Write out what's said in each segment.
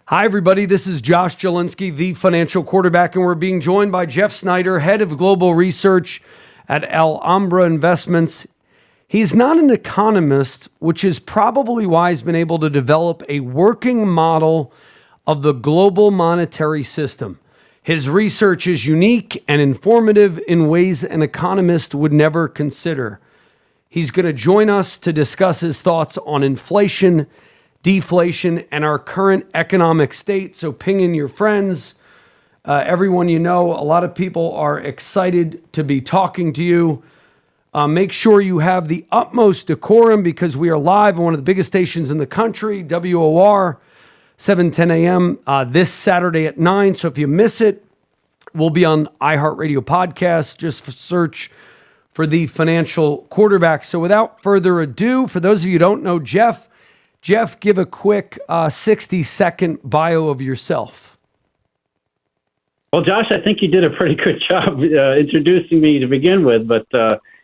Hi, everybody. This is Josh Jalinski, the Financial Quarterback, and we're being joined by Jeff Snider, Head of Global Research at Alhambra Investments. He's not an economist, which is probably why he's been able to develop a working model of the global monetary system. His research is unique and informative in ways an economist would never consider. He's going to join us to discuss his thoughts on inflation, deflation, and our current economic state. So ping in your friends, everyone you know. A lot of people are excited to be talking to you. Make sure you have the utmost decorum because we are live on one of the biggest stations in the country, WOR, 7:10 a.m. This Saturday at 9. So if you miss it, we'll be on iHeartRadio podcast. Just search for the Financial Quarterback. So without further ado, for those of you who don't know Jeff, give a quick 60-second bio of yourself. Well, Josh, I think you did a pretty good job introducing me to begin with. But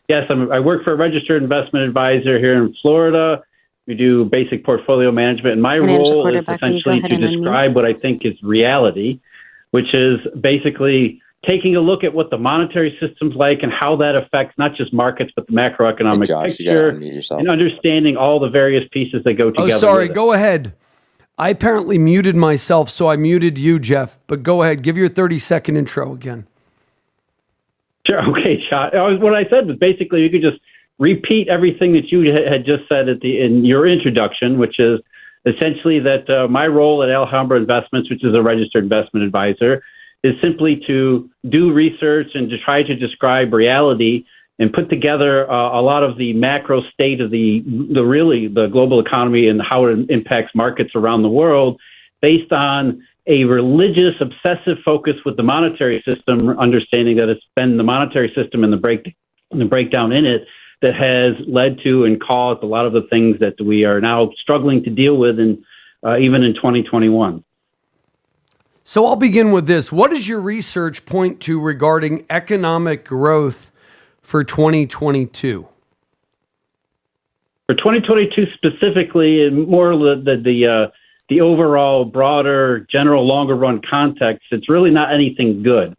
yes, I work for a registered investment advisor here in Florida. We do basic portfolio management. And my role is essentially to describe what I think is reality, which is basically taking a look at what the monetary system's like and how that affects not just markets, but the macroeconomic picture, and understanding all the various pieces that go together. Oh, sorry. Go ahead. I apparently muted myself, so I muted you, Jeff. But go ahead. Give your 30-second intro again. Sure. Okay, Josh. What I said was basically you could just repeat everything that you had just said in your introduction, which is essentially that my role at Alhambra Investments, which is a registered investment advisor, is simply to do research and to try to describe reality and put together a lot of the macro state of the global economy and how it impacts markets around the world based on a religious, obsessive focus with the monetary system, understanding that it's been the monetary system and the breakdown in it that has led to and caused a lot of the things that we are now struggling to deal with, and even in 2021. So I'll begin with this. What does your research point to regarding economic growth for 2022? For 2022 specifically, and more the overall broader, general, longer run context, it's really not anything good.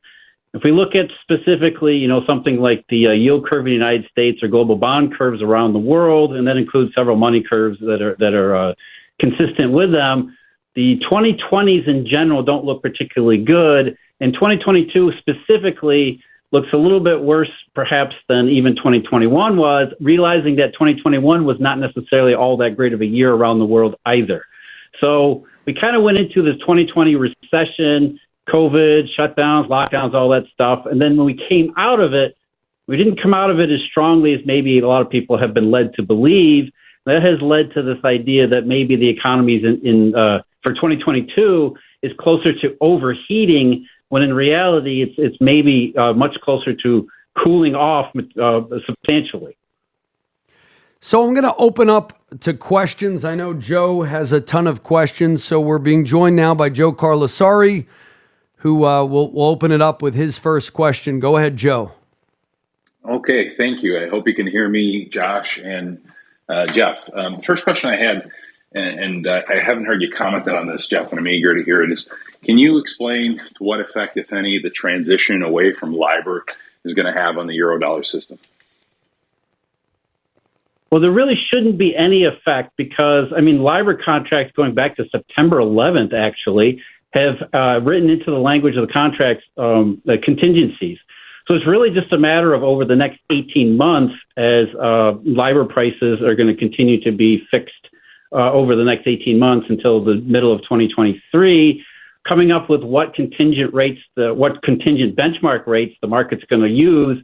If we look at specifically, something like the yield curve in the United States or global bond curves around the world, and that includes several money curves that are consistent with them, the 2020s in general don't look particularly good, and 2022 specifically looks a little bit worse perhaps than even 2021 was, realizing that 2021 was not necessarily all that great of a year around the world either. So we kind of went into the 2020 recession, COVID, shutdowns, lockdowns, all that stuff, and then when we came out of it, we didn't come out of it as strongly as maybe a lot of people have been led to believe. That has led to this idea that maybe the economy for 2022 is closer to overheating, when in reality it's maybe much closer to cooling off substantially. So I'm going to open up to questions. I know Joe has a ton of questions, so we're being joined now by Joe Carlasare, who will open it up with his first question. Go ahead, Joe. Okay, thank you. I hope you can hear me, Josh and Jeff. First question I had, and I haven't heard you comment on this, Jeff, and I'm eager to hear it, is can you explain to what effect, if any, the transition away from LIBOR is going to have on the Eurodollar system? Well, there really shouldn't be any effect because, LIBOR contracts going back to September 11th, actually, have written into the language of the contracts the contingencies. So it's really just a matter of over the next 18 months as LIBOR prices are going to continue to be fixed over the next 18 months until the middle of 2023, coming up with what contingent benchmark rates the market's going to use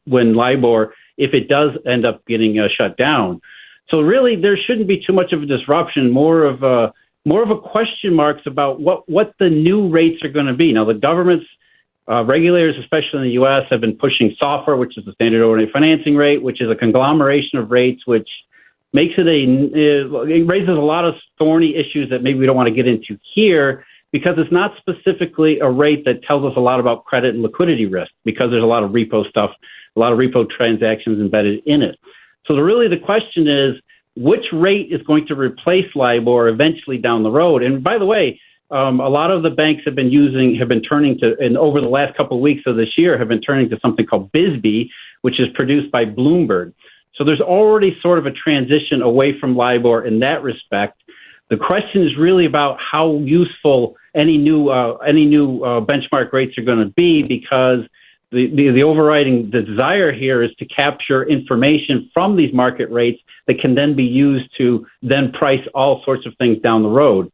when LIBOR, if it does end up getting shut down. So really, there shouldn't be too much of a disruption, more of a question marks about what the new rates are going to be. Now, the government's regulators, especially in the U.S., have been pushing SOFR, which is the standard overnight financing rate, which is a conglomeration of rates, which makes it it raises a lot of thorny issues that maybe we don't want to get into here, because it's not specifically a rate that tells us a lot about credit and liquidity risk, because there's a lot of repo stuff, a lot of repo transactions embedded in it. So really the question is, which rate is going to replace LIBOR eventually down the road? And by the way, a lot of the banks have been turning to, and over the last couple of weeks of this year, have been turning to something called BSBY, which is produced by Bloomberg. So there's already sort of a transition away from LIBOR in that respect. The question is really about how useful any new benchmark rates are going to be, because the overriding desire here is to capture information from these market rates that can then be used to then price all sorts of things down the road.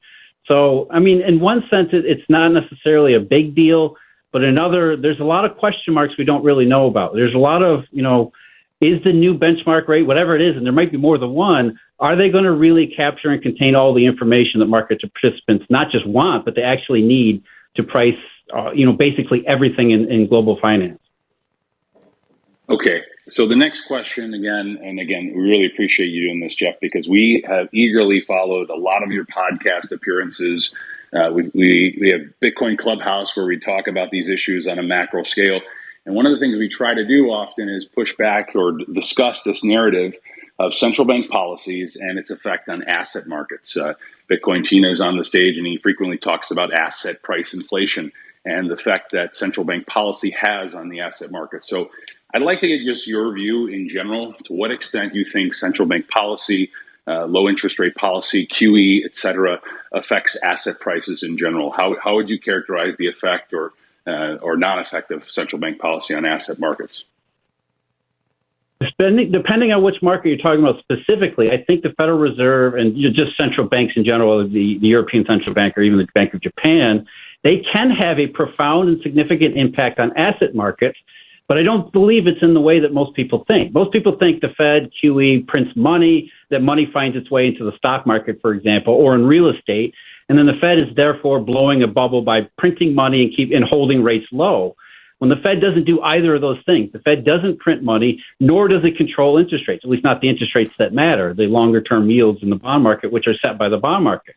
So, I mean, in one sense, it's not necessarily a big deal, but in other, there's a lot of question marks we don't really know about. There's a lot of, is the new benchmark rate, whatever it is, and there might be more than one, are they going to really capture and contain all the information that market participants not just want, but they actually need to price, basically everything in global finance? Okay. So the next question again, we really appreciate you doing this, Jeff, because we have eagerly followed a lot of your podcast appearances. We have Bitcoin Clubhouse, where we talk about these issues on a macro scale. And one of the things we try to do often is push back or discuss this narrative of central bank policies and its effect on asset markets. Bitcoin Tina is on the stage, and he frequently talks about asset price inflation and the effect that central bank policy has on the asset market. So I'd like to get just your view in general, to what extent you think central bank policy, low interest rate policy, QE, et cetera, affects asset prices in general. How would you characterize the effect or non-effect of central bank policy on asset markets? Depending on which market you're talking about specifically, I think the Federal Reserve and just central banks in general, the European Central Bank or even the Bank of Japan, they can have a profound and significant impact on asset markets, but I don't believe it's in the way that most people think. Most people think the Fed, QE, prints money, that money finds its way into the stock market, for example, or in real estate, and then the Fed is therefore blowing a bubble by printing money and holding rates low. When the Fed doesn't do either of those things, the Fed doesn't print money, nor does it control interest rates, at least not the interest rates that matter, the longer-term yields in the bond market, which are set by the bond market.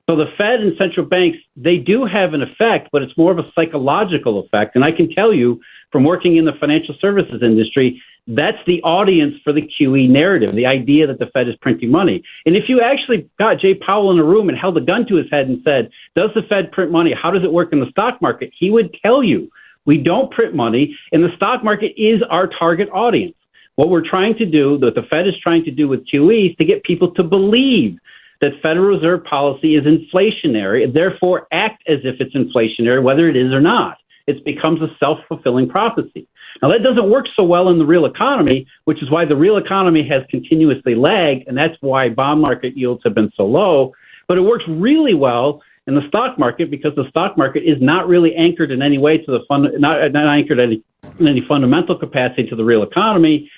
So the Fed and central banks, they do have an effect, but it's more of a psychological effect. And I can tell you from working in the financial services industry, that's the audience for the QE narrative, the idea that the Fed is printing money. And if you actually got Jay Powell in a room and held a gun to his head and said, does the Fed print money? How does it work in the stock market? He would tell you, we don't print money, and the stock market is our target audience. What we're trying to do, what the Fed is trying to do with QE, is to get people to believe that Federal Reserve policy is inflationary and therefore act as if it's inflationary, whether it is or not. It becomes a self-fulfilling prophecy. Now, that doesn't work so well in the real economy, which is why the real economy has continuously lagged, and that's why bond market yields have been so low. But it works really well in the stock market because the stock market is not really anchored in any way to the not anchored in any fundamental capacity to the real economy.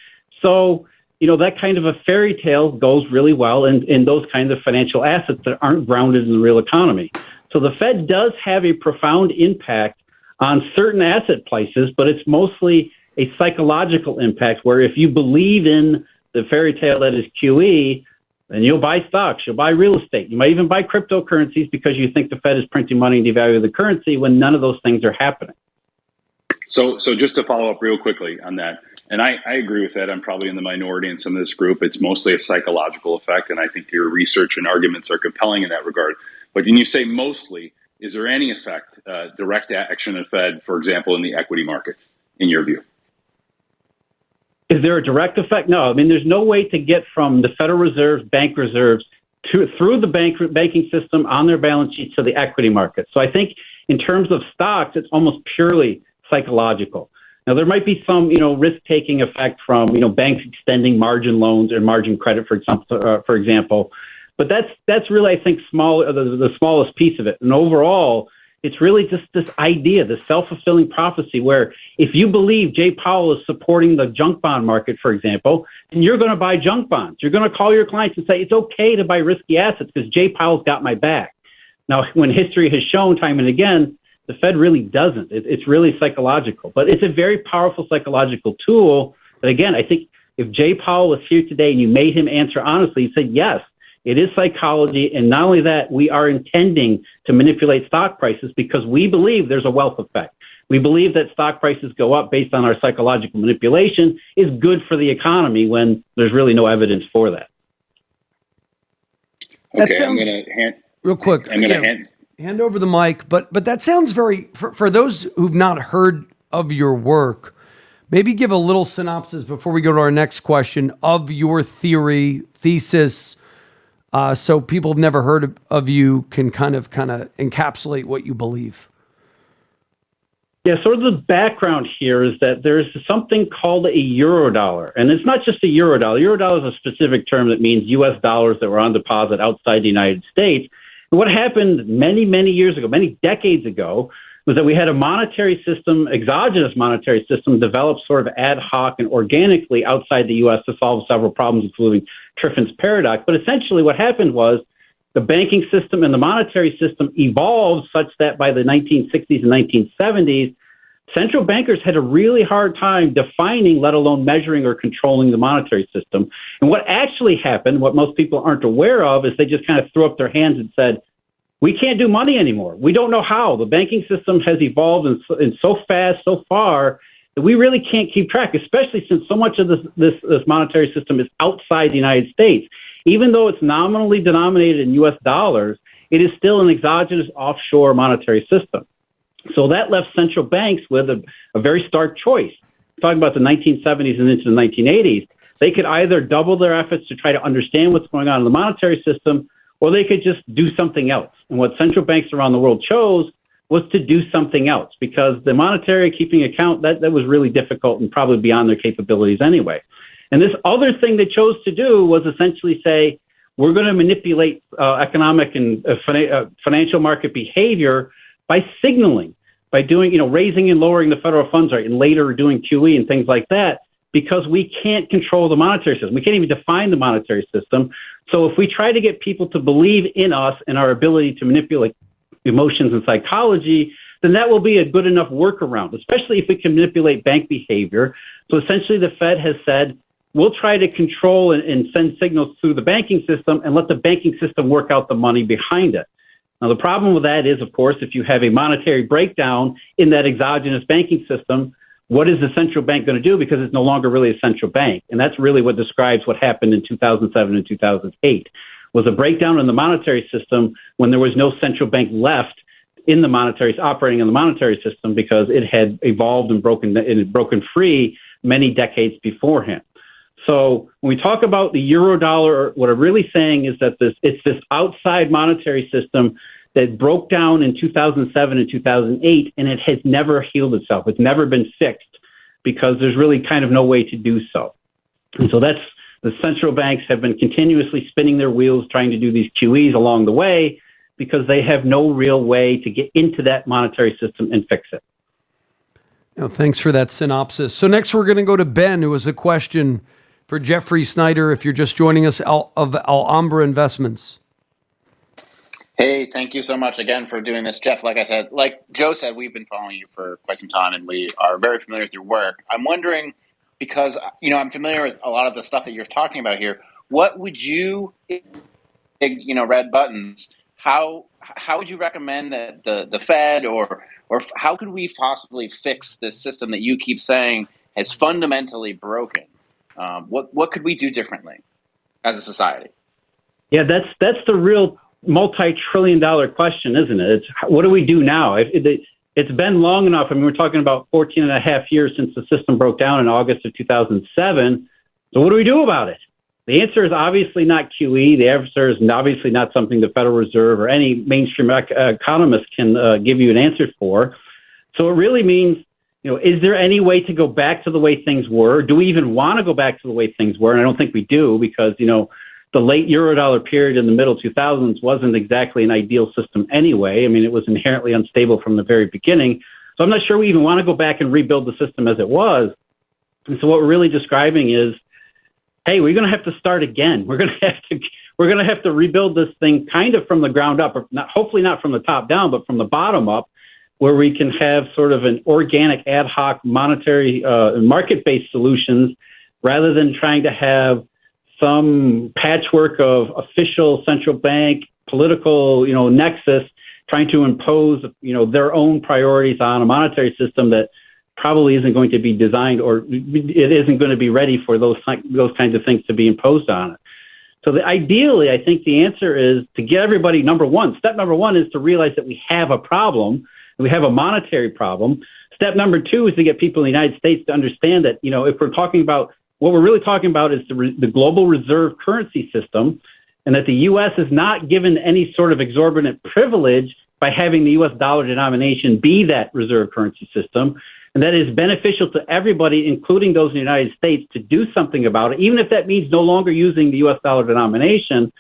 So, that kind of a fairy tale goes really well in those kinds of financial assets that aren't grounded in the real economy. So the Fed does have a profound impact on certain asset prices, but it's mostly a psychological impact where if you believe in the fairy tale that is QE, then you'll buy stocks, you'll buy real estate. You might even buy cryptocurrencies because you think the Fed is printing money and devaluing the currency when none of those things are happening. So just to follow up real quickly on that, and I agree with that. I'm probably in the minority in some of this group. It's mostly a psychological effect, and I think your research and arguments are compelling in that regard. But when you say mostly, is there any effect, direct action of Fed, for example, in the equity market, in your view? Is there a direct effect? No. I mean, there's no way to get from the Federal Reserve's bank reserves through the banking system on their balance sheet to the equity market. So I think in terms of stocks, it's almost purely psychological. Now, there might be some, risk-taking effect from, banks extending margin loans or margin credit, for example. But that's really, I think, the smallest piece of it. And overall, it's really just this idea, the self-fulfilling prophecy, where if you believe Jay Powell is supporting the junk bond market, for example, then you're going to buy junk bonds. You're going to call your clients and say, it's okay to buy risky assets because Jay Powell's got my back. Now, when history has shown time and again, the Fed really doesn't. It's really psychological. But it's a very powerful psychological tool that, again, I think if Jay Powell was here today and you made him answer honestly, he said, yes, it is psychology. And not only that, we are intending to manipulate stock prices because we believe there's a wealth effect. We believe that stock prices go up based on our psychological manipulation is good for the economy when there's really no evidence for that. Okay, I'm going to hand... Real quick. Hand over the mic, but that sounds very, for those who've not heard of your work, maybe give a little synopsis before we go to our next question of your thesis, so people have never heard of you can kind of encapsulate what you believe. Yeah, sort of the background here is that there's something called a eurodollar, and it's not just a eurodollar. Eurodollar is a specific term that means U.S. dollars that were on deposit outside the United States. And what happened many, many years ago, many decades ago, was that we had a monetary system, exogenous monetary system, developed sort of ad hoc and organically outside the U.S. to solve several problems, including Triffin's paradox. But essentially what happened was the banking system and the monetary system evolved such that by the 1960s and 1970s, central bankers had a really hard time defining, let alone measuring or controlling the monetary system. And what actually happened, what most people aren't aware of, is they just kind of threw up their hands and said, we can't do money anymore. We don't know how. The banking system has evolved and so fast, so far, that we really can't keep track, especially since so much of this monetary system is outside the United States. Even though it's nominally denominated in U.S. dollars, it is still an exogenous offshore monetary system. So that left central banks with a very stark choice. Talking about the 1970s and into the 1980s, they could either double their efforts to try to understand what's going on in the monetary system, or they could just do something else. And what central banks around the world chose was to do something else, because the monetary keeping account, that was really difficult and probably beyond their capabilities anyway. And this other thing they chose to do was essentially say, we're going to manipulate economic and financial market behavior by signaling, by doing, raising and lowering the federal funds rate and later doing QE and things like that, because we can't control the monetary system. We can't even define the monetary system. So if we try to get people to believe in us and our ability to manipulate emotions and psychology, then that will be a good enough workaround, especially if we can manipulate bank behavior. So essentially the Fed has said, we'll try to control and send signals through the banking system and let the banking system work out the money behind it. Now, the problem with that is, of course, if you have a monetary breakdown in that exogenous banking system, what is the central bank going to do? Because it's no longer really a central bank. And that's really what describes what happened in 2007 and 2008, was a breakdown in the monetary system when there was no central bank left in the operating in the monetary system, because it had evolved and broken free many decades beforehand. So when we talk about the eurodollar, what I'm really saying is that it's this outside monetary system that broke down in 2007 and 2008, and it has never healed itself. It's never been fixed because there's really kind of no way to do so. And so that's the central banks have been continuously spinning their wheels trying to do these QEs along the way because they have no real way to get into that monetary system and fix it. Now, thanks for that synopsis. So next we're going to go to Ben, who has a question for Jeffrey Snider, if you're just joining us, of Alhambra Investments. Hey, thank you so much again for doing this, Jeff. Like I said, like Joe said, we've been following you for quite some time, and we are very familiar with your work. I'm wondering, because I'm familiar with a lot of the stuff that you're talking about here. What would you, red buttons? How would you recommend that the Fed or how could we possibly fix this system that you keep saying has fundamentally broken? What could we do differently as a society? Yeah, that's the real multi-trillion-dollar question, isn't it? It's what do we do now? It's been long enough. I mean, we're talking about 14 and a half years since the system broke down in August of 2007. So what do we do about it? The answer is obviously not QE. The answer is obviously not something the Federal Reserve or any mainstream economist can give you an answer for. So it really means, is there any way to go back to the way things were? Do we even want to go back to the way things were? And I don't think we do, because, the late Eurodollar period in the middle 2000s wasn't exactly an ideal system anyway. I mean, it was inherently unstable from the very beginning. So I'm not sure we even want to go back and rebuild the system as it was. And so what we're really describing is, hey, we're going to have to start again. We're going to have to rebuild this thing kind of from the ground up, or not, hopefully not from the top down, but from the bottom up, where we can have sort of an organic ad hoc monetary market-based solutions rather than trying to have some patchwork of official central bank political, nexus trying to impose, their own priorities on a monetary system that probably isn't going to be designed, or it isn't going to be ready for those kinds of things to be imposed on it. So ideally, I think the answer is to get everybody, step number one is to realize that we have a problem, we have a monetary problem. Step number two is to get people in the United States to understand that, if we're talking about, what we're really talking about is the global reserve currency system, and that the U.S. is not given any sort of exorbitant privilege by having the U.S. dollar denomination be that reserve currency system, and that is beneficial to everybody, including those in the United States, to do something about it, even if that means no longer using the U.S. dollar denomination.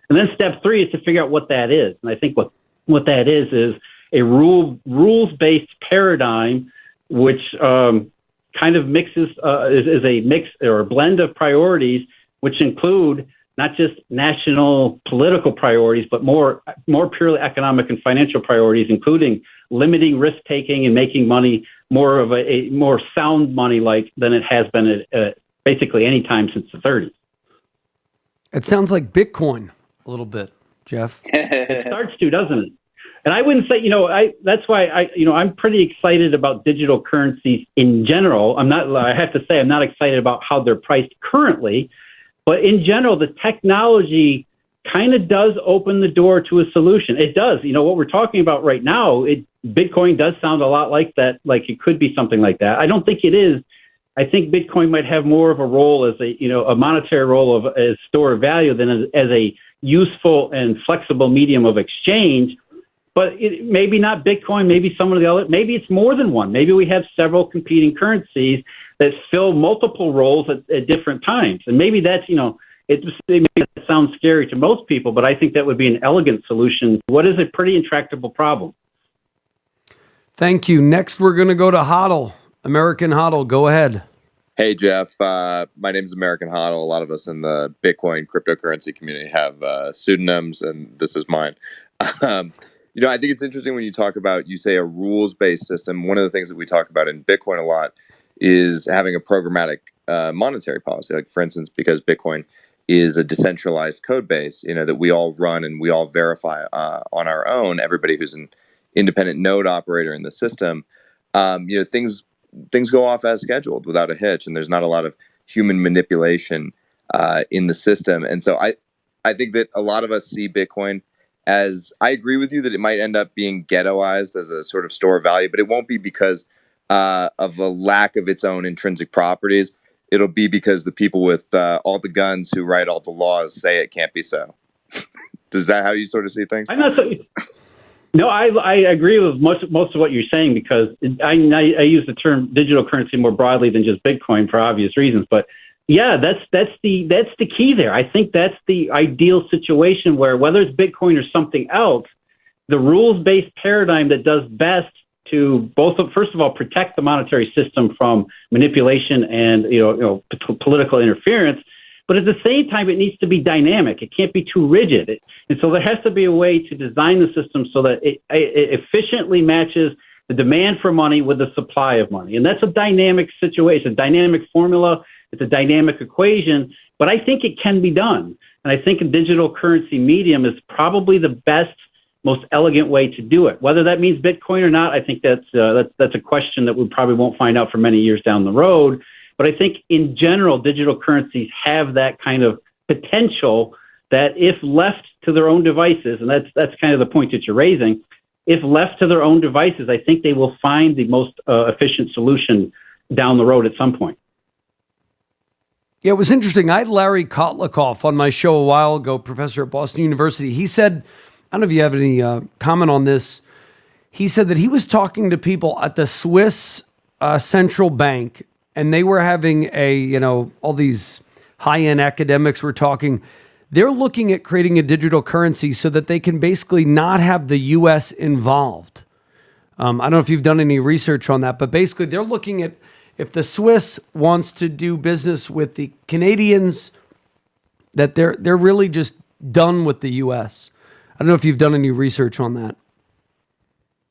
And then step three is to figure out what that is. And I think what that is a rules-based paradigm, which kind of mixes, is a mix or a blend of priorities, which include not just national political priorities, but more purely economic and financial priorities, including limiting risk-taking and making money more of a more sound money than it has been at basically any time since the 30s. It sounds like Bitcoin a little bit, Jeff. It starts to, doesn't it? And I wouldn't say, that's why I'm pretty excited about digital currencies in general. I have to say, I'm not excited about how they're priced currently, but in general, the technology kind of does open the door to a solution. It does. What we're talking about right now, Bitcoin does sound a lot like that, like it could be something like that. I don't think it is. I think Bitcoin might have more of a role as a monetary role as store of value than as a useful and flexible medium of exchange. But maybe not Bitcoin, maybe some of the other, maybe it's more than one. Maybe we have several competing currencies that fill multiple roles at different times. And maybe that's, maybe that sounds scary to most people, but I think that would be an elegant solution. What is a pretty intractable problem? Thank you. Next, we're going to go to Hodl. American Hodl, go ahead. Hey, Jeff. My name is American Hodl. A lot of us in the Bitcoin cryptocurrency community have pseudonyms, and this is mine. I think it's interesting when you say a rules-based system. One of the things that we talk about in Bitcoin a lot is having a programmatic monetary policy. Like, for instance, because Bitcoin is a decentralized code base, that we all run and we all verify on our own. Everybody who's an independent node operator in the system, things go off as scheduled without a hitch, and there's not a lot of human manipulation in the system. And so I think that a lot of us see Bitcoin as, I agree with you that it might end up being ghettoized as a sort of store of value, but it won't be because of a lack of its own intrinsic properties. It'll be because the people with all the guns who write all the laws say it can't be so. Is that how you sort of see things? No, I agree with most of what you're saying, because I use the term digital currency more broadly than just Bitcoin for obvious reasons. But yeah, that's the key there. I think that's the ideal situation where, whether it's Bitcoin or something else, the rules-based paradigm that does best to first of all, protect the monetary system from manipulation and political interference. But at the same time, it needs to be dynamic. It can't be too rigid. And so there has to be a way to design the system so that it efficiently matches the demand for money with the supply of money. And that's a dynamic situation, a dynamic formula. It's a dynamic equation, but I think it can be done. And I think a digital currency medium is probably the best, most elegant way to do it. Whether that means Bitcoin or not, I think that's a question that we probably won't find out for many years down the road. But I think in general, digital currencies have that kind of potential that, if left to their own devices, and that's kind of the point that you're raising, if left to their own devices, I think they will find the most efficient solution down the road at some point. Yeah, it was interesting. I had Larry Kotlikoff on my show a while ago, professor at Boston University. He said, I don't know if you have any comment on this. He said that he was talking to people at the Swiss central bank, and they were having all these high-end academics were talking. They're looking at creating a digital currency so that they can basically not have the U.S. involved. I don't know if you've done any research on that, but basically they're looking at, if the Swiss wants to do business with the Canadians, that they're really just done with the U.S. I don't know if you've done any research on that.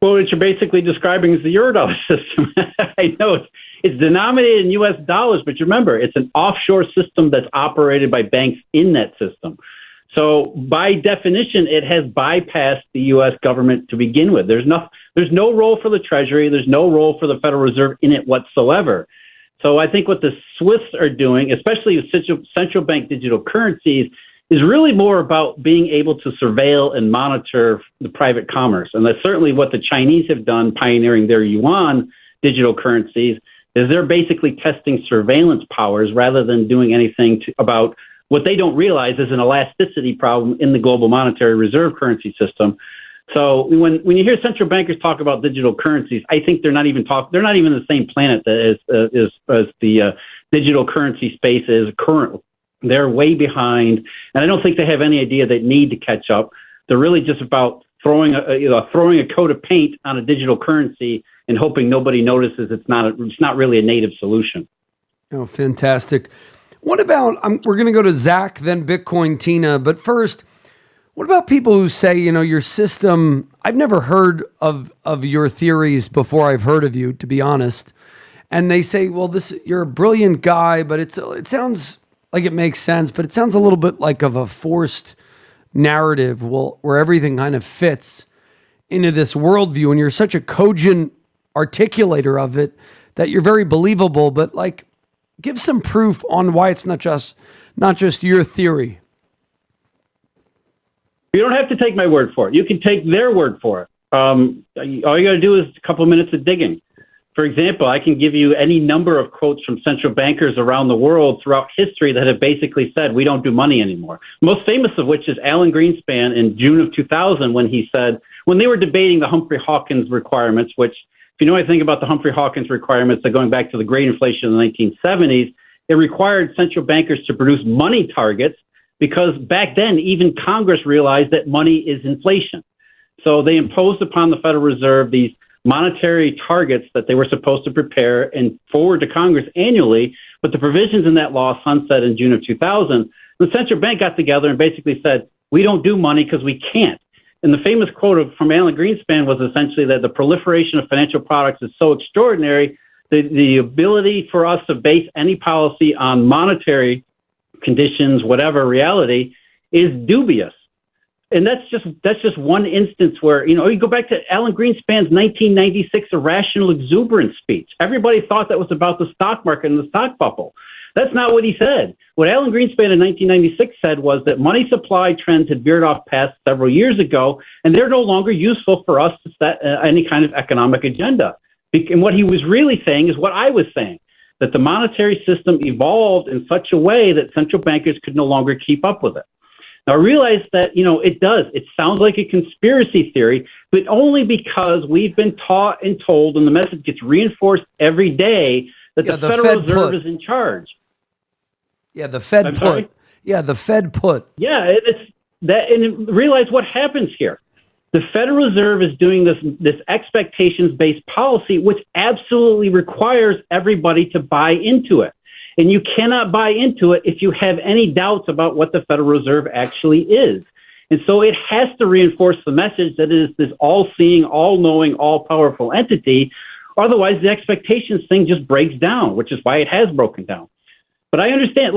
Well, what you're basically describing is the Eurodollar system. I know it's denominated in U.S. dollars, but you remember, it's an offshore system that's operated by banks in that system. So by definition, it has bypassed the U.S. government to begin with. There's no role for the Treasury. There's no role for the Federal Reserve in it whatsoever. So I think what the Swiss are doing, especially with central bank digital currencies, is really more about being able to surveil and monitor the private commerce. And that's certainly what the Chinese have done, pioneering their yuan digital currencies, is they're basically testing surveillance powers rather than doing anything about what they don't realize is an elasticity problem in the global monetary reserve currency system. So when you hear central bankers talk about digital currencies, I think they're not even the same planet as the digital currency space is currently. They're way behind, and I don't think they have any idea they need to catch up. They're really just about throwing a coat of paint on a digital currency and hoping nobody notices it's not really a native solution. Oh, fantastic. What about, we're going to go to Zach, then Bitcoin Tina, but first, what about people who say, your system, I've never heard of your theories before I've heard of you, to be honest. And they say, well, you're a brilliant guy, but it sounds like it makes sense, but it sounds a little bit like of a forced narrative where everything kind of fits into this worldview. And you're such a cogent articulator of it that you're very believable, but give some proof on why it's not just your theory. You don't have to take my word for it. You can take their word for it. All you got to do is a couple of minutes of digging. For example, I can give you any number of quotes from central bankers around the world throughout history that have basically said, we don't do money anymore. Most famous of which is Alan Greenspan in June of 2000 when he said, when they were debating the Humphrey-Hawkins requirements, which, if you know anything about the Humphrey-Hawkins requirements, they're going back to the great inflation in the 1970s, it required central bankers to produce money targets because back then, even Congress realized that money is inflation. So they imposed upon the Federal Reserve these monetary targets that they were supposed to prepare and forward to Congress annually, but the provisions in that law sunset in June of 2000. The central bank got together and basically said, we don't do money because we can't. And the famous quote from Alan Greenspan was essentially that the proliferation of financial products is so extraordinary, the ability for us to base any policy on monetary conditions, whatever reality, is dubious. And that's just one instance where, you go back to Alan Greenspan's 1996 irrational exuberance speech. Everybody thought that was about the stock market and the stock bubble. That's not what he said. What Alan Greenspan in 1996 said was that money supply trends had veered off path several years ago, and they're no longer useful for us to set any kind of economic agenda. And what he was really saying is what I was saying, that the monetary system evolved in such a way that central bankers could no longer keep up with it. Now, I realize that, it does. It sounds like a conspiracy theory, but only because we've been taught and told, and the message gets reinforced every day, that the Federal Reserve is in charge. Yeah, the Fed put. Sorry? Yeah, the Fed put. Yeah, it's that, and realize what happens here. The Federal Reserve is doing this expectations-based policy, which absolutely requires everybody to buy into it. And you cannot buy into it if you have any doubts about what the Federal Reserve actually is. And so it has to reinforce the message that it is this all-seeing, all-knowing, all-powerful entity. Otherwise, the expectations thing just breaks down, which is why it has broken down. But I understand,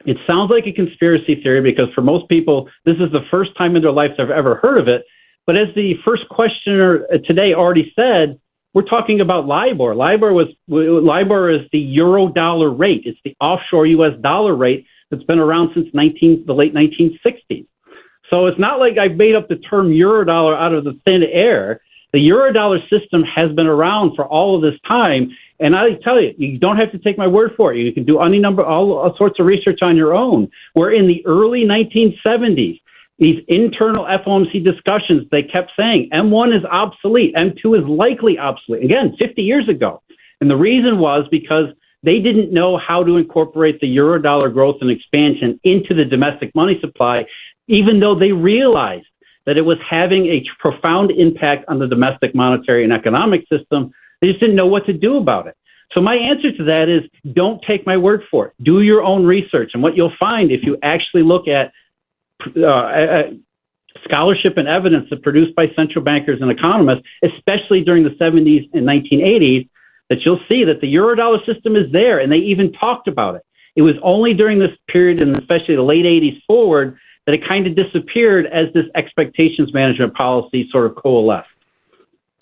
it sounds like a conspiracy theory because for most people, this is the first time in their lives they've ever heard of it. But as the first questioner today already said, we're talking about LIBOR. LIBOR is the euro-dollar rate. It's the offshore U.S. dollar rate that's been around since the late 1960s. So it's not like I've made up the term euro-dollar out of the thin air. The euro-dollar system has been around for all of this time. And I tell you, you don't have to take my word for it. You can do all sorts of research on your own. We're in the early 1970s. These internal FOMC discussions, they kept saying M1 is obsolete, M2 is likely obsolete. Again, 50 years ago. And the reason was because they didn't know how to incorporate the euro-dollar growth and expansion into the domestic money supply, even though they realized that it was having a profound impact on the domestic monetary and economic system. They just didn't know what to do about it. So my answer to that is don't take my word for it. Do your own research. And what you'll find if you actually look at scholarship and evidence that's produced by central bankers and economists, especially during the 70s and 1980s, that you'll see that the Eurodollar system is there, and they even talked about it. It was only during this period, and especially the late 80s forward, that it kind of disappeared as this expectations management policy sort of coalesced.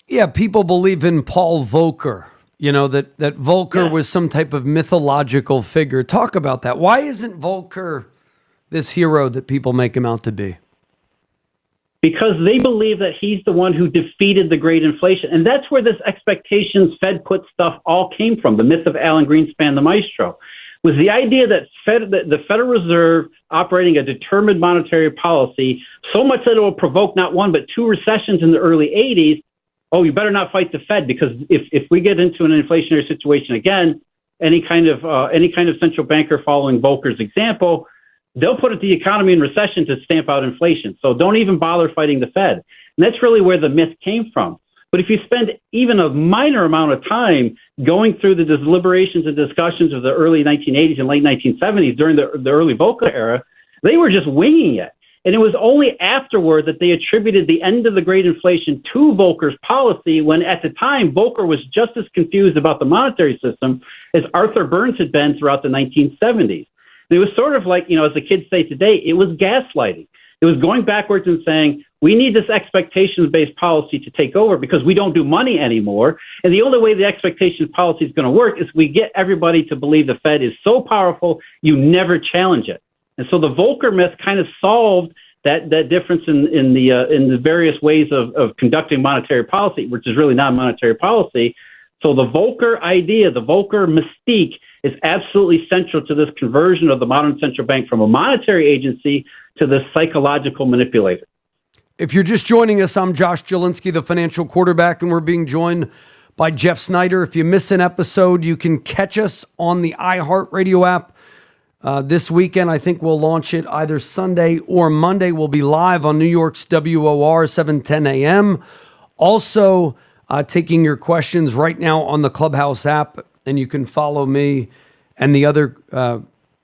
Yeah, people believe in Paul Volcker, that Volcker was some type of mythological figure. Talk about that. Why isn't Volcker this hero that people make him out to be? Because they believe that he's the one who defeated the great inflation. And that's where this expectations Fed put stuff all came from. The myth of Alan Greenspan, the maestro, was the idea that the Federal Reserve operating a determined monetary policy so much that it will provoke not one, but two recessions in the early 80s. Oh, you better not fight the Fed, because if we get into an inflationary situation again, any kind of central banker following Volcker's example, they'll put the economy in recession to stamp out inflation. So don't even bother fighting the Fed. And that's really where the myth came from. But if you spend even a minor amount of time going through the deliberations and discussions of the early 1980s and late 1970s during the early Volcker era, they were just winging it. And it was only afterward that they attributed the end of the great inflation to Volcker's policy, when at the time Volcker was just as confused about the monetary system as Arthur Burns had been throughout the 1970s. It was sort of like, as the kids say today, it was gaslighting. It was going backwards and saying, we need this expectations-based policy to take over because we don't do money anymore. And the only way the expectations policy is going to work is we get everybody to believe the Fed is so powerful, you never challenge it. And so the Volcker myth kind of solved that difference in the various ways of conducting monetary policy, which is really not monetary policy. So the Volcker idea, the Volcker mystique, is absolutely central to this conversion of the modern central bank from a monetary agency to the psychological manipulator. If you're just joining us, I'm Josh Jalinski, the financial quarterback, and we're being joined by Jeff Snider. If you miss an episode, you can catch us on the iHeartRadio app. This weekend, I think we'll launch it either Sunday or Monday. We'll be live on New York's WOR, 7:10 a.m. Also, taking your questions right now on the Clubhouse app, and you can follow me and the other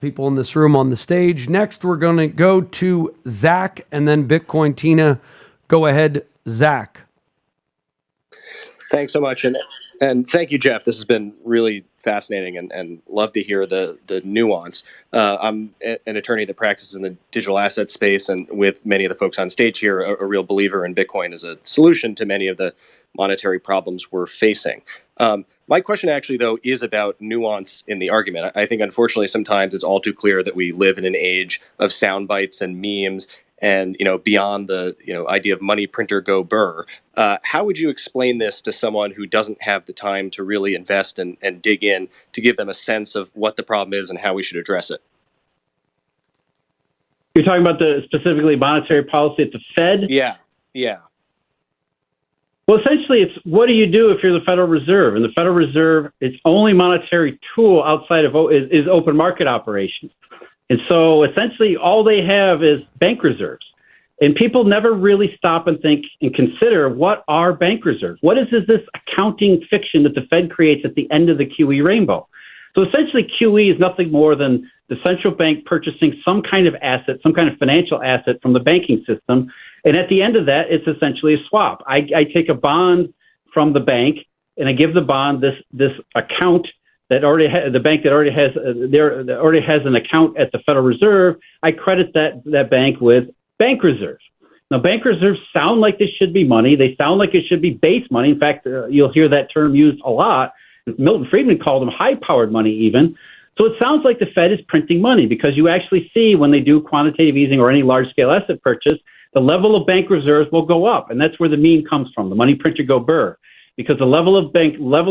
people in this room on the stage. Next, we're going to go to Zach and then Bitcoin Tina. Go ahead, Zach. Thanks so much. And thank you, Jeff. This has been really fascinating and love to hear the nuance. I'm an attorney that practices in the digital asset space, and with many of the folks on stage here, a real believer in Bitcoin as a solution to many of the monetary problems we're facing. My question actually, though, is about nuance in the argument. I think, unfortunately, sometimes it's all too clear that we live in an age of sound bites and memes and, beyond the, idea of money printer go burr. How would you explain this to someone who doesn't have the time to really invest and dig in to give them a sense of what the problem is and how we should address it? You're talking about specifically monetary policy at the Fed? Yeah. Well, essentially, it's what do you do if you're the Federal Reserve? And the Federal Reserve, its only monetary tool outside of is open market operations. And so essentially all they have is bank reserves. And people never really stop and think and consider, what are bank reserves? What is this accounting fiction that the Fed creates at the end of the QE rainbow? So essentially QE is nothing more than the central bank purchasing some kind of asset, some kind of financial asset from the banking system. And at the end of that, it's essentially a swap. I take a bond from the bank and I give the bond this account that already the bank that already has an account at the Federal Reserve. I credit that bank with bank reserves. Now, bank reserves sound like they should be money. They sound like it should be base money. In fact, you'll hear that term used a lot. Milton Friedman called them high-powered money even. So it sounds like the Fed is printing money, because you actually see when they do quantitative easing or any large-scale asset purchase, the level of bank reserves will go up. And that's where the meme comes from, the money printer go burr, because the level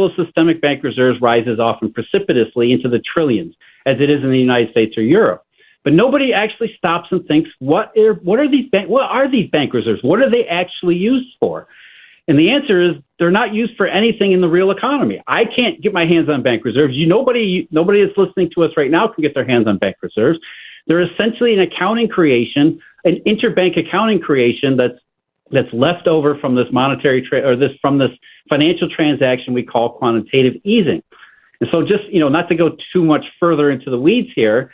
of systemic bank reserves rises often precipitously into the trillions, as it is in the United States or Europe. But nobody actually stops and thinks, what are these bank reserves? What are they actually used for? And the answer is they're not used for anything in the real economy. I can't get my hands on bank reserves. Nobody that's listening to us right now can get their hands on bank reserves. They're essentially an accounting creation, an interbank accounting creation that's left over from this from this financial transaction we call quantitative easing. And so just, not to go too much further into the weeds here,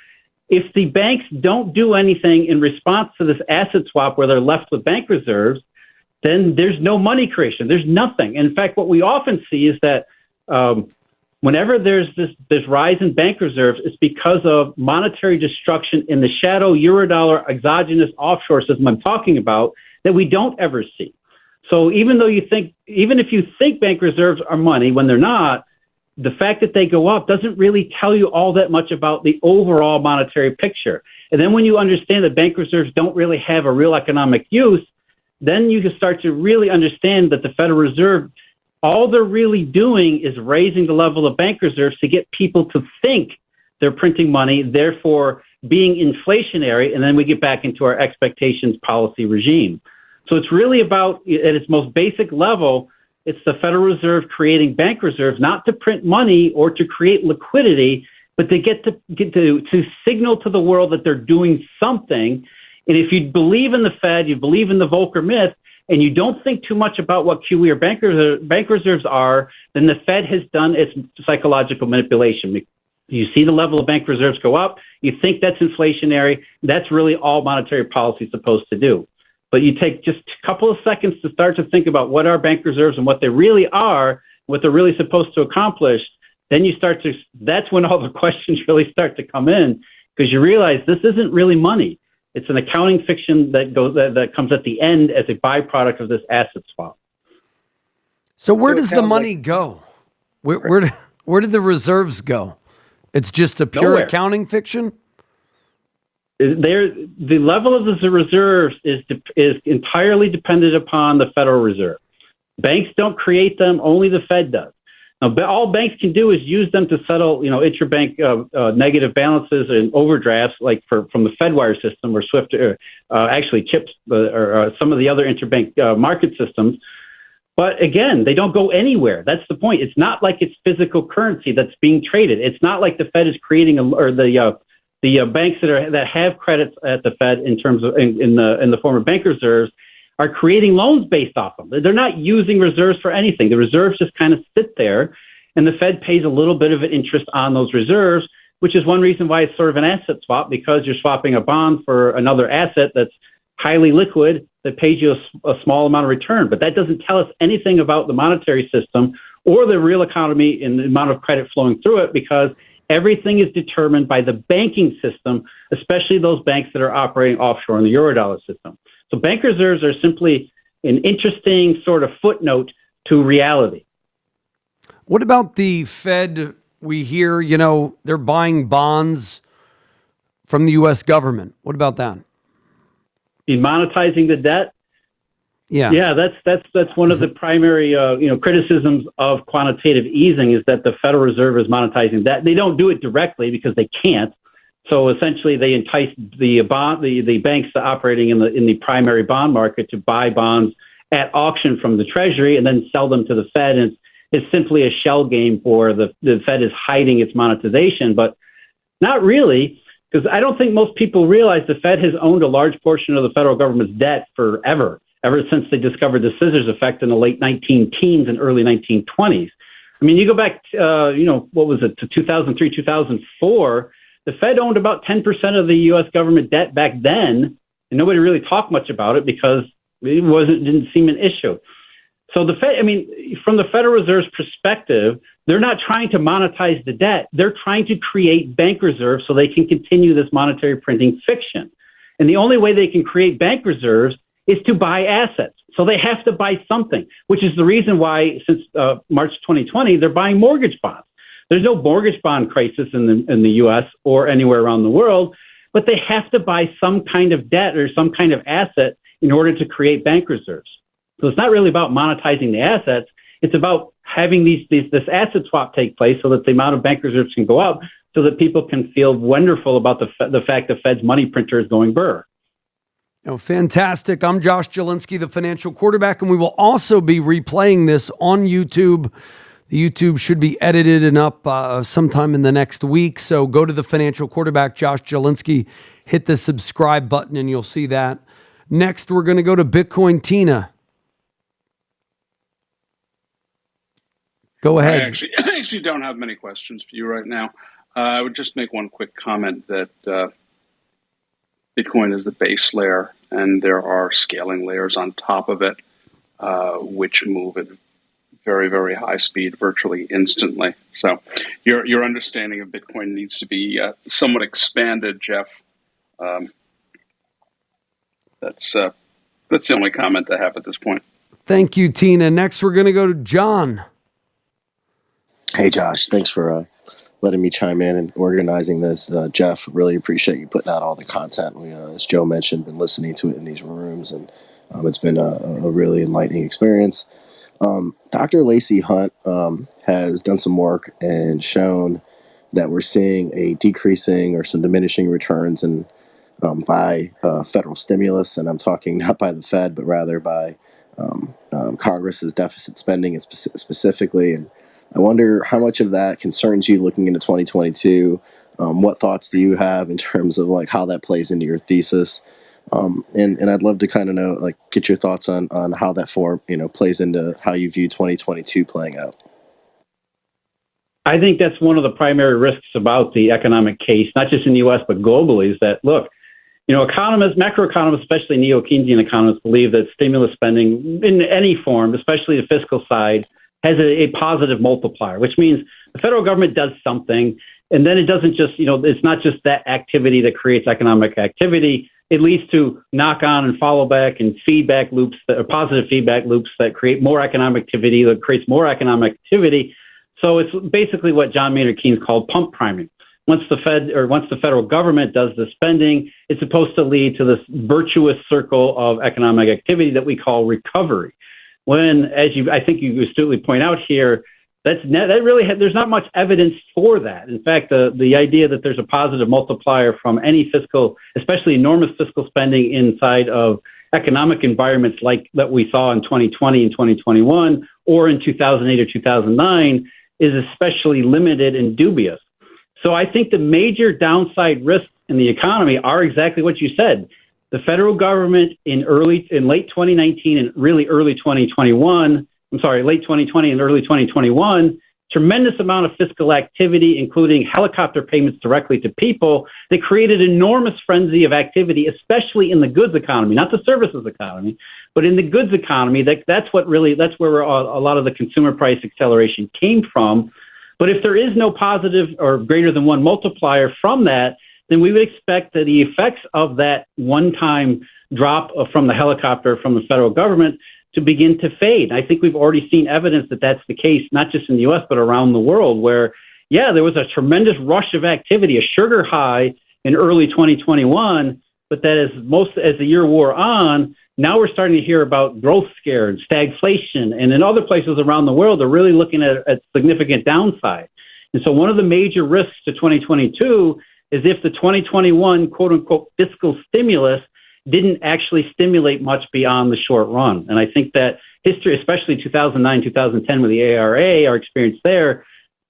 if the banks don't do anything in response to this asset swap where they're left with bank reserves, then there's no money creation. There's nothing. And in fact, what we often see is that whenever there's this rise in bank reserves, it's because of monetary destruction in the shadow Eurodollar exogenous offshore system I'm talking about that we don't ever see. So even if you think bank reserves are money when they're not, the fact that they go up doesn't really tell you all that much about the overall monetary picture. And then when you understand that bank reserves don't really have a real economic use, then you can start to really understand that the Federal Reserve, all they're really doing is raising the level of bank reserves to get people to think they're printing money, therefore being inflationary, and then we get back into our expectations policy regime. So it's really about, at its most basic level, it's the Federal Reserve creating bank reserves, not to print money or to create liquidity, but to get to signal to the world that they're doing something. And if you believe in the Fed, you believe in the Volcker myth, and you don't think too much about what QE or bank reserves are, then the Fed has done its psychological manipulation. You see the level of bank reserves go up, you think that's inflationary. That's really all monetary policy is supposed to do. But you take just a couple of seconds to start to think about what are bank reserves and what they really are, what they're really supposed to accomplish, then that's when all the questions really start to come in, because you realize this isn't really money. It's an accounting fiction that comes at the end as a byproduct of this asset swap. So where does the money go? Where did the reserves go? It's just a pure Nowhere. Accounting fiction? The level of the reserves is entirely dependent upon the Federal Reserve. Banks don't create them; only the Fed does. Now, all banks can do is use them to settle, interbank negative balances and overdrafts, like from the FedWire system or SWIFT, actually CHIPS or some of the other interbank market systems. But again, they don't go anywhere. That's the point. It's not like it's physical currency that's being traded. It's not like the Fed is creating the banks that have credits at the Fed in terms of in the form of bank reserves are creating loans based off them. They're not using reserves for anything. The reserves just kind of sit there, and the Fed pays a little bit of an interest on those reserves, which is one reason why it's sort of an asset swap, because you're swapping a bond for another asset that's highly liquid that pays you a small amount of return. But that doesn't tell us anything about the monetary system or the real economy and the amount of credit flowing through it, because everything is determined by the banking system, especially those banks that are operating offshore in the Eurodollar system. So bank reserves are simply an interesting sort of footnote to reality. What about the Fed? We hear, they're buying bonds from the U.S. government. What about that? In monetizing the debt? Yeah, that's one of the primary criticisms of quantitative easing, is that the Federal Reserve is monetizing debt. They don't do it directly because they can't. So essentially, they entice the banks operating in the primary bond market to buy bonds at auction from the Treasury and then sell them to the Fed. And it's simply a shell game for the Fed is hiding its monetization, but not really, because I don't think most people realize the Fed has owned a large portion of the federal government's debt forever, ever since they discovered the scissors effect in the late 19-teens and early 1920s. I mean, you go back, what was it, to 2003, 2004, the Fed owned about 10% of the U.S. government debt back then, and nobody really talked much about it because it didn't seem an issue. So the Fed, from the Federal Reserve's perspective, they're not trying to monetize the debt. They're trying to create bank reserves so they can continue this monetary printing fiction. And the only way they can create bank reserves is to buy assets. So they have to buy something, which is the reason why since March 2020, they're buying mortgage bonds. There's no mortgage bond crisis in the U.S. or anywhere around the world, but they have to buy some kind of debt or some kind of asset in order to create bank reserves. So it's not really about monetizing the assets. It's about having this asset swap take place so that the amount of bank reserves can go up, so that people can feel wonderful about the fact the Fed's money printer is going burr. Fantastic. I'm Josh Jalinski, the Financial Quarterback, and we will also be replaying this on YouTube. The YouTube should be edited and up sometime in the next week. So go to the Financial Quarterback, Josh Jalinski, hit the subscribe button, and you'll see that. Next, we're going to go to Bitcoin Tina. Go ahead. I actually don't have many questions for you right now. I would just make one quick comment that Bitcoin is the base layer, and there are scaling layers on top of it, which move at very, very high speed, virtually instantly. So your understanding of Bitcoin needs to be somewhat expanded, Jeff. That's the only comment I have at this point. Thank you, Tina. Next, we're going to go to John. Hey, Josh. Thanks for letting me chime in and organizing this. Jeff, really appreciate you putting out all the content. We, as Joe mentioned, been listening to it in these rooms, and it's been a really enlightening experience. Dr. Lacey Hunt has done some work and shown that we're seeing a decreasing or some diminishing returns in by federal stimulus, and I'm talking not by the Fed, but rather by Congress's deficit spending, and specifically. And I wonder how much of that concerns you looking into 2022. What thoughts do you have in terms of like how that plays into your thesis? And I'd love to kind of know, like, get your thoughts on how that plays into how you view 2022 playing out. I think that's one of the primary risks about the economic case, not just in the U.S., but globally, is that, look, economists, macroeconomists, especially neo-Keynesian economists, believe that stimulus spending in any form, especially the fiscal side, has a positive multiplier, which means the federal government does something, and then it doesn't just, it's not just that activity that creates economic activity. It leads to knock-on and follow-back and feedback loops, positive feedback loops that create more economic activity, that creates more economic activity. So it's basically what John Maynard Keynes called pump priming. Once the federal government does the spending, it's supposed to lead to this virtuous circle of economic activity that we call recovery. When, I think you astutely point out here, there's not much evidence for that. In fact, the idea that there's a positive multiplier from any fiscal, especially enormous fiscal spending inside of economic environments like that we saw in 2020 and 2021, or in 2008 or 2009, is especially limited and dubious. So I think the major downside risks in the economy are exactly what you said. The federal government in late 2019 and really early 2021, late 2020 and early 2021, tremendous amount of fiscal activity, including helicopter payments directly to people, that created enormous frenzy of activity, especially in the goods economy, not the services economy, but in the goods economy. That's where a lot of the consumer price acceleration came from. But if there is no positive or greater than one multiplier from that, then we would expect that the effects of that one-time drop from the helicopter from the federal government to begin to fade. I think we've already seen evidence that that's the case, not just in the U.S., but around the world, where, there was a tremendous rush of activity, a sugar high in early 2021, but that as the year wore on, now we're starting to hear about growth scare and stagflation, and in other places around the world, they're really looking at significant downside. And so one of the major risks to 2022 is if the 2021 quote-unquote fiscal stimulus didn't actually stimulate much beyond the short run. And I think that history, especially 2009, 2010 with the ARA, our experience there,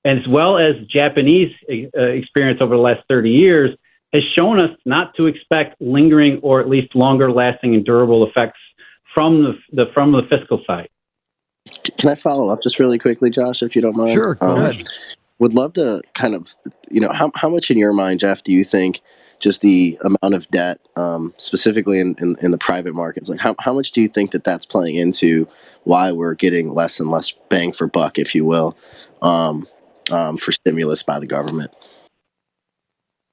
as well as Japanese experience over the last 30 years, has shown us not to expect lingering or at least longer lasting and durable effects from the fiscal side. Can I follow up just really quickly, Josh, if you don't mind? Sure, go ahead. Would love to kind of, how much in your mind, Jeff, do you think just the amount of debt, specifically in the private markets, like how much do you think that that's playing into why we're getting less and less bang for buck, if you will, for stimulus by the government?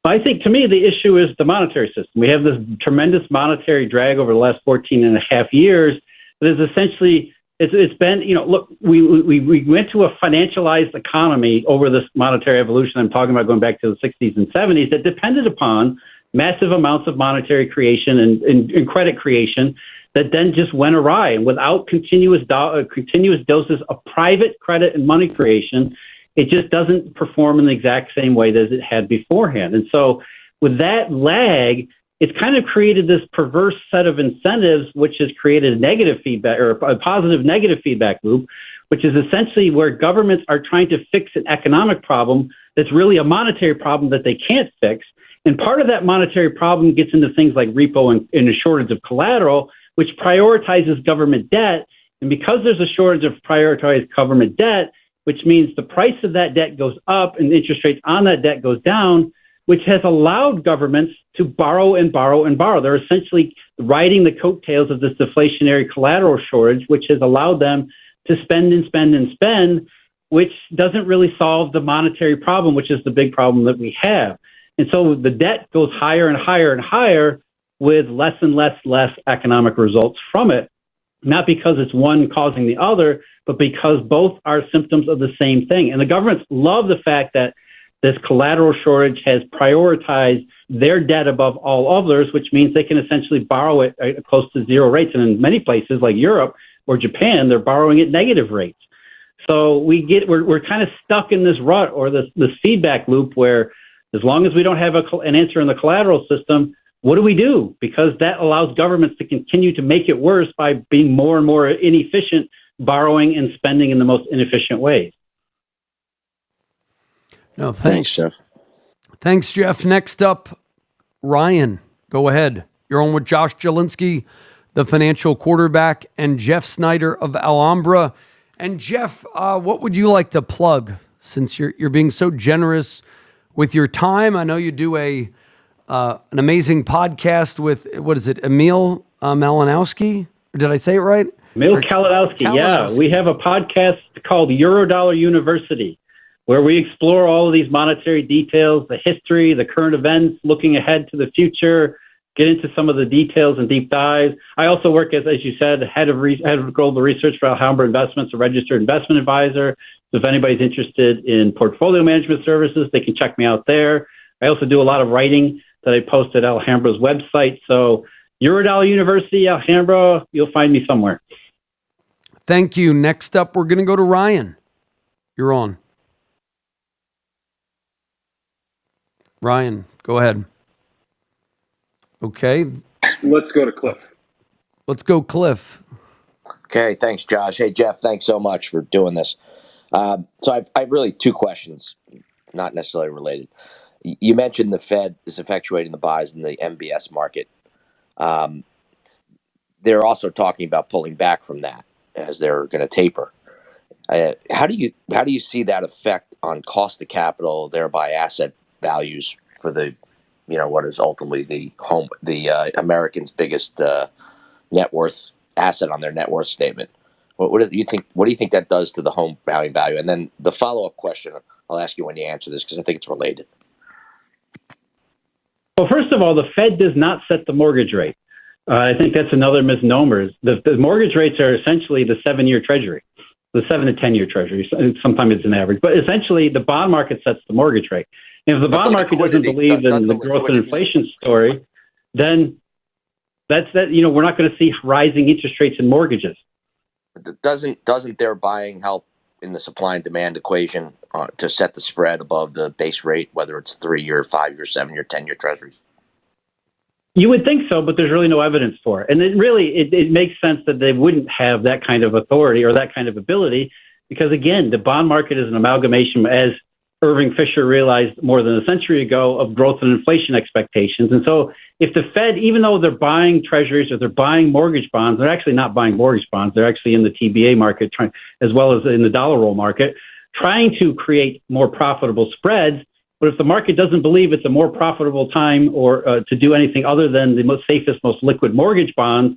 I think, to me, the issue is the monetary system. We have this tremendous monetary drag over the last 14 and a half years that is essentially, it's been, look, we went to a financialized economy over this monetary evolution. I'm talking about going back to the 60s and 70s that depended upon massive amounts of monetary creation and credit creation that then just went awry. And without continuous doses of private credit and money creation, it just doesn't perform in the exact same way as it had beforehand. And so with that lag, it's kind of created this perverse set of incentives, which has created a negative feedback or a positive negative feedback loop, which is essentially where governments are trying to fix an economic problem that's really a monetary problem that they can't fix. And part of that monetary problem gets into things like repo and a shortage of collateral, which prioritizes government debt. And because there's a shortage of prioritized government debt, which means the price of that debt goes up and interest rates on that debt goes down, which has allowed governments to borrow and borrow and borrow. They're essentially riding the coattails of this deflationary collateral shortage, which has allowed them to spend and spend and spend, which doesn't really solve the monetary problem, which is the big problem that we have. And so the debt goes higher and higher and higher with less and less economic results from it, not because it's one causing the other, but because both are symptoms of the same thing. And the governments love the fact that this collateral shortage has prioritized their debt above all others, which means they can essentially borrow it at close to zero rates. And in many places like Europe or Japan, they're borrowing at negative rates. So we're kind of stuck in this rut or this feedback loop where as long as we don't have an answer in the collateral system, what do we do? Because that allows governments to continue to make it worse by being more and more inefficient, borrowing and spending in the most inefficient ways. No, thanks, Jeff. Thanks, Jeff. Next up, Ryan, go ahead. You're on with Josh Jalinski, the financial quarterback, and Jeff Snider of Alhambra. And Jeff, what would you like to plug since you're being so generous with your time? I know you do an amazing podcast with, what is it, Emil Malinowski? Did I say it right? Emil Kalinowski, yeah. We have a podcast called Eurodollar University, where we explore all of these monetary details, the history, the current events, looking ahead to the future, get into some of the details and deep dives. I also work as you said, head of global research for Alhambra Investments, a registered investment advisor. So if anybody's interested in portfolio management services, they can check me out there. I also do a lot of writing that I post at Alhambra's website. So Eurodollar University, Alhambra, you'll find me somewhere. Thank you. Next up, we're going to go to Ryan. You're on. Ryan, go ahead. Okay. Let's go to Cliff. Let's go, Cliff. Okay, thanks, Josh. Hey, Jeff, thanks so much for doing this. So I've really two questions, not necessarily related. You mentioned the Fed is effectuating the buys in the MBS market. They're also talking about pulling back from that as they're going to taper. How do you see that effect on cost of capital, thereby asset values for the, what is ultimately the Americans' biggest net worth asset on their net worth statement? What do you think? What do you think that does to the home buying value? And then the follow-up question, I'll ask you when you answer this because I think it's related. Well, first of all, the Fed does not set the mortgage rate. I think that's another misnomer. The mortgage rates are essentially the 7-year Treasury, the 7 to 10-year Treasury. Sometimes it's an average, but essentially the bond market sets the mortgage rate. And if the bond market doesn't believe in the growth and inflation story, then that's that. We're not going to see rising interest rates in mortgages. Doesn't their buying help in the supply and demand equation to set the spread above the base rate, whether it's 3-year, 5-year, 7-year, 10-year Treasuries? You would think so, but there's really no evidence for it. And it makes sense that they wouldn't have that kind of authority or that kind of ability because, again, the bond market is an amalgamation, as Irving Fisher realized more than a century ago, of growth and inflation expectations. And so if the Fed, even though they're buying treasuries or they're buying mortgage bonds, they're actually not buying mortgage bonds. They're actually in the TBA market, as well as in the dollar roll market, trying to create more profitable spreads. But if the market doesn't believe it's a more profitable time or to do anything other than the most safest, most liquid mortgage bonds,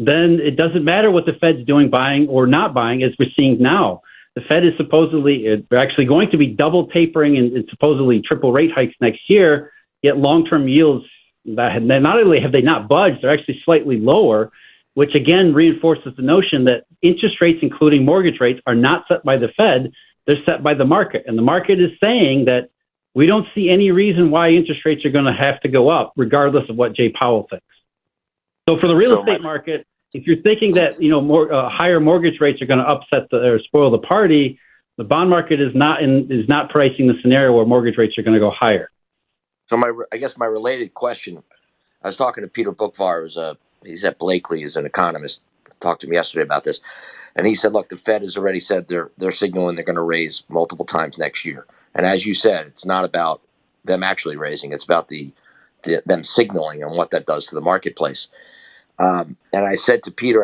then it doesn't matter what the Fed's doing, buying or not buying, as we're seeing now. The Fed is actually going to be double tapering and supposedly triple rate hikes next year, yet long-term yields, not only have they not budged, they're actually slightly lower, which again reinforces the notion that interest rates, including mortgage rates, are not set by the Fed, they're set by the market. And the market is saying that we don't see any reason why interest rates are going to have to go up, regardless of what Jay Powell thinks. So for the real estate market, if you're thinking that higher mortgage rates are going to upset or spoil the party, the bond market is not pricing the scenario where mortgage rates are going to go higher. So I guess my related question, I was talking to Peter Bookvar, he's at Blakely, he's an economist, talked to me yesterday about this, and he said, look, the Fed has already said they're signaling they're going to raise multiple times next year. And as you said, it's not about them actually raising, it's about them signaling and what that does to the marketplace. And I said to Peter,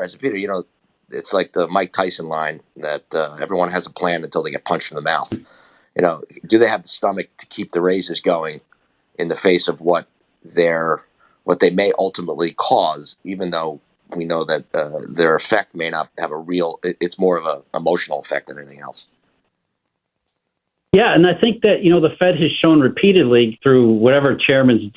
it's like the Mike Tyson line that everyone has a plan until they get punched in the mouth. Do they have the stomach to keep the raises going in the face of what they may ultimately cause, even though we know that their effect may not have it's more of an emotional effect than anything else. Yeah, and I think that the Fed has shown repeatedly through whatever Fed chairman's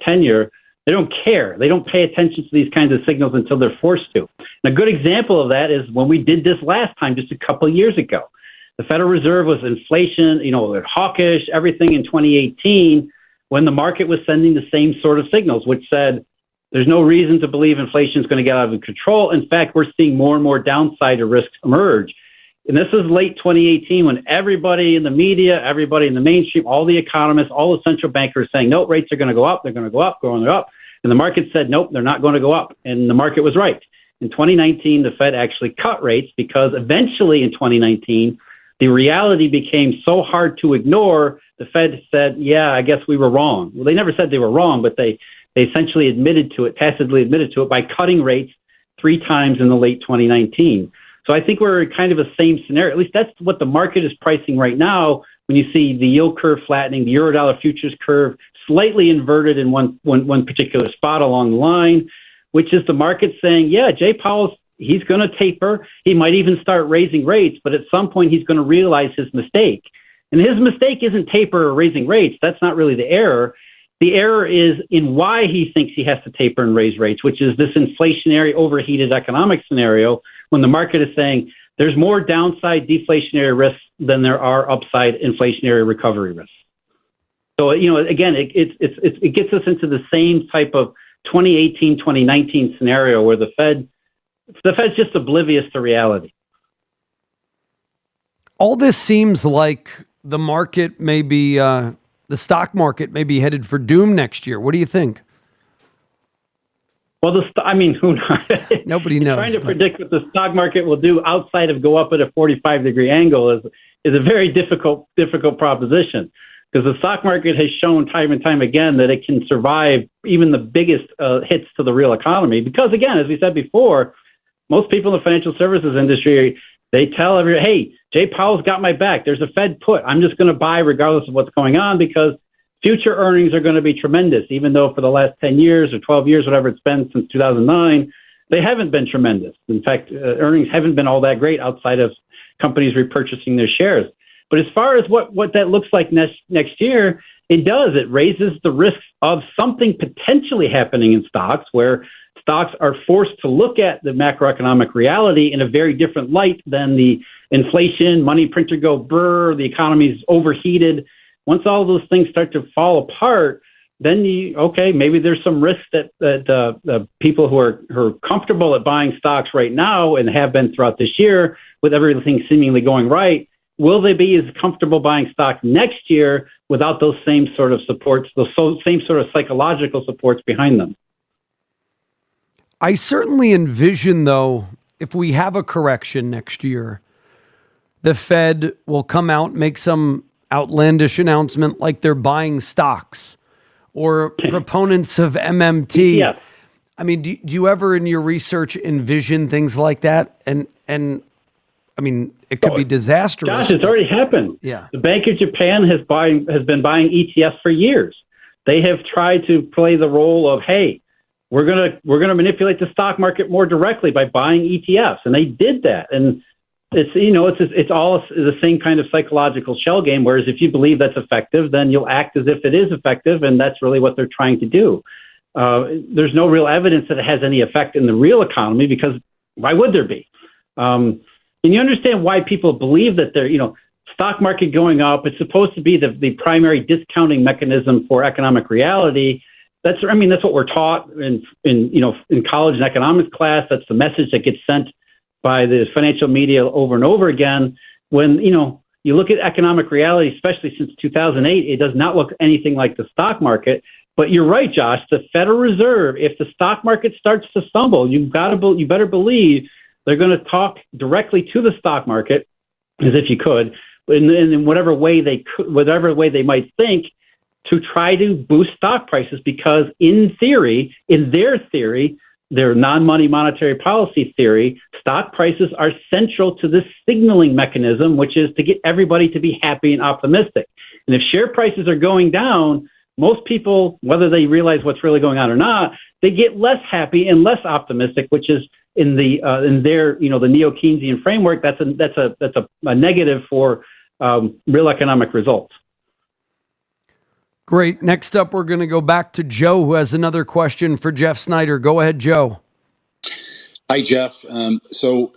tenure, they don't care. They don't pay attention to these kinds of signals until they're forced to. And a good example of that is when we did this last time, just a couple of years ago. The Federal Reserve was inflation, hawkish, everything in 2018, when the market was sending the same sort of signals, which said there's no reason to believe inflation is going to get out of control. In fact, we're seeing more and more downside risks emerge. And this is late 2018 when everybody in the media, everybody in the mainstream, all the economists, all the central bankers saying, no, rates are going to go up, they're going to go up, going up. And the market said, nope, they're not going to go up. And the market was right. In 2019, the Fed actually cut rates because eventually in 2019, the reality became so hard to ignore. The Fed said, yeah, I guess we were wrong. Well, they never said they were wrong, but they essentially tacitly admitted to it by cutting rates 3 times in the late 2019. So I think we're in kind of the same scenario. At least that's what the market is pricing right now. When you see the yield curve flattening, the Eurodollar futures curve slightly inverted in one particular spot along the line, which is the market saying, yeah, Jay Powell's, he's going to taper. He might even start raising rates, but at some point he's going to realize his mistake. And his mistake isn't taper or raising rates. That's not really the error. The error is in why he thinks he has to taper and raise rates, which is this inflationary, overheated economic scenario when the market is saying there's more downside deflationary risks than there are upside inflationary recovery risks. So, again, it gets us into the same type of 2018, 2019 scenario where the Fed's just oblivious to reality. All this seems like the market may be, the stock market may be headed for doom next year. What do you think? Well, who knows? Nobody knows. Trying to predict what the stock market will do outside of go up at a 45-degree angle is a very difficult proposition, because the stock market has shown time and time again that it can survive even the biggest hits to the real economy. Because, again, as we said before, most people in the financial services industry, they tell everyone, hey, Jay Powell's got my back. There's a Fed put. I'm just going to buy regardless of what's going on because future earnings are going to be tremendous, even though for the last 10 years or 12 years, whatever it's been since 2009, they haven't been tremendous. In fact, earnings haven't been all that great outside of companies repurchasing their shares. But as far as what that looks like next year, it does. It raises the risks of something potentially happening in stocks where stocks are forced to look at the macroeconomic reality in a very different light than the inflation, money printer go brr, the economy's overheated. Once all those things start to fall apart, then maybe there's some risk that people who are comfortable at buying stocks right now and have been throughout this year with everything seemingly going right, will they be as comfortable buying stock next year without those same sort of supports, those same sort of psychological supports behind them? I certainly envision, though, if we have a correction next year, the Fed will come out and make some outlandish announcement like they're buying stocks, or proponents of MMT. Yes. I mean, do you ever in your research envision things like that? And I mean, it could be disastrous. Josh, it's already happened. Yeah. The Bank of Japan has been buying ETFs for years. They have tried to play the role of, hey, we're gonna manipulate the stock market more directly by buying ETFs, and they did that. And it's all the same kind of psychological shell game. Whereas if you believe that's effective, then you'll act as if it is effective, and that's really what they're trying to do. There's no real evidence that it has any effect in the real economy, because why would there be? And you understand why people believe that stock market going up, it's supposed to be the primary discounting mechanism for economic reality. That's what we're taught in college and economics class. That's the message that gets sent by the financial media over and over again. When you look at economic reality, especially since 2008, it does not look anything like the stock market. But you're right, Josh. The Federal Reserve, if the stock market starts to stumble, you better believe they're going to talk directly to the stock market, as if you could, in whatever way they might think, to try to boost stock prices, because in their non-money monetary policy theory, stock prices are central to this signaling mechanism, which is to get everybody to be happy and optimistic. And if share prices are going down, most people, whether they realize what's really going on or not, they get less happy and less optimistic, which is in their the neo-Keynesian framework. That's a negative for real economic results. Great. Next up, we're going to go back to Joe, who has another question for Jeff Snider. Go ahead, Joe. Hi, Jeff. So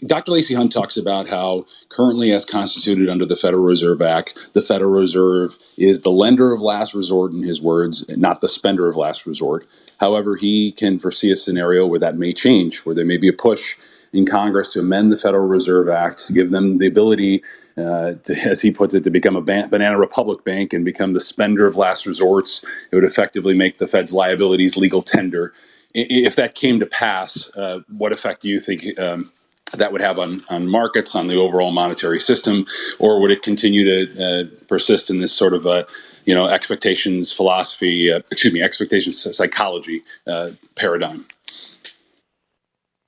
Dr. Lacey Hunt talks about how currently as constituted under the Federal Reserve Act, the Federal Reserve is the lender of last resort, in his words, not the spender of last resort. However, he can foresee a scenario where that may change, where there may be a push in Congress to amend the Federal Reserve Act to give them the ability, as he puts it, to become a banana republic bank and become the spender of last resorts. It would effectively make the Fed's liabilities legal tender. If that came to pass, what effect do you think that would have on markets, on the overall monetary system, or would it continue to persist in this sort of expectations philosophy, expectations psychology paradigm?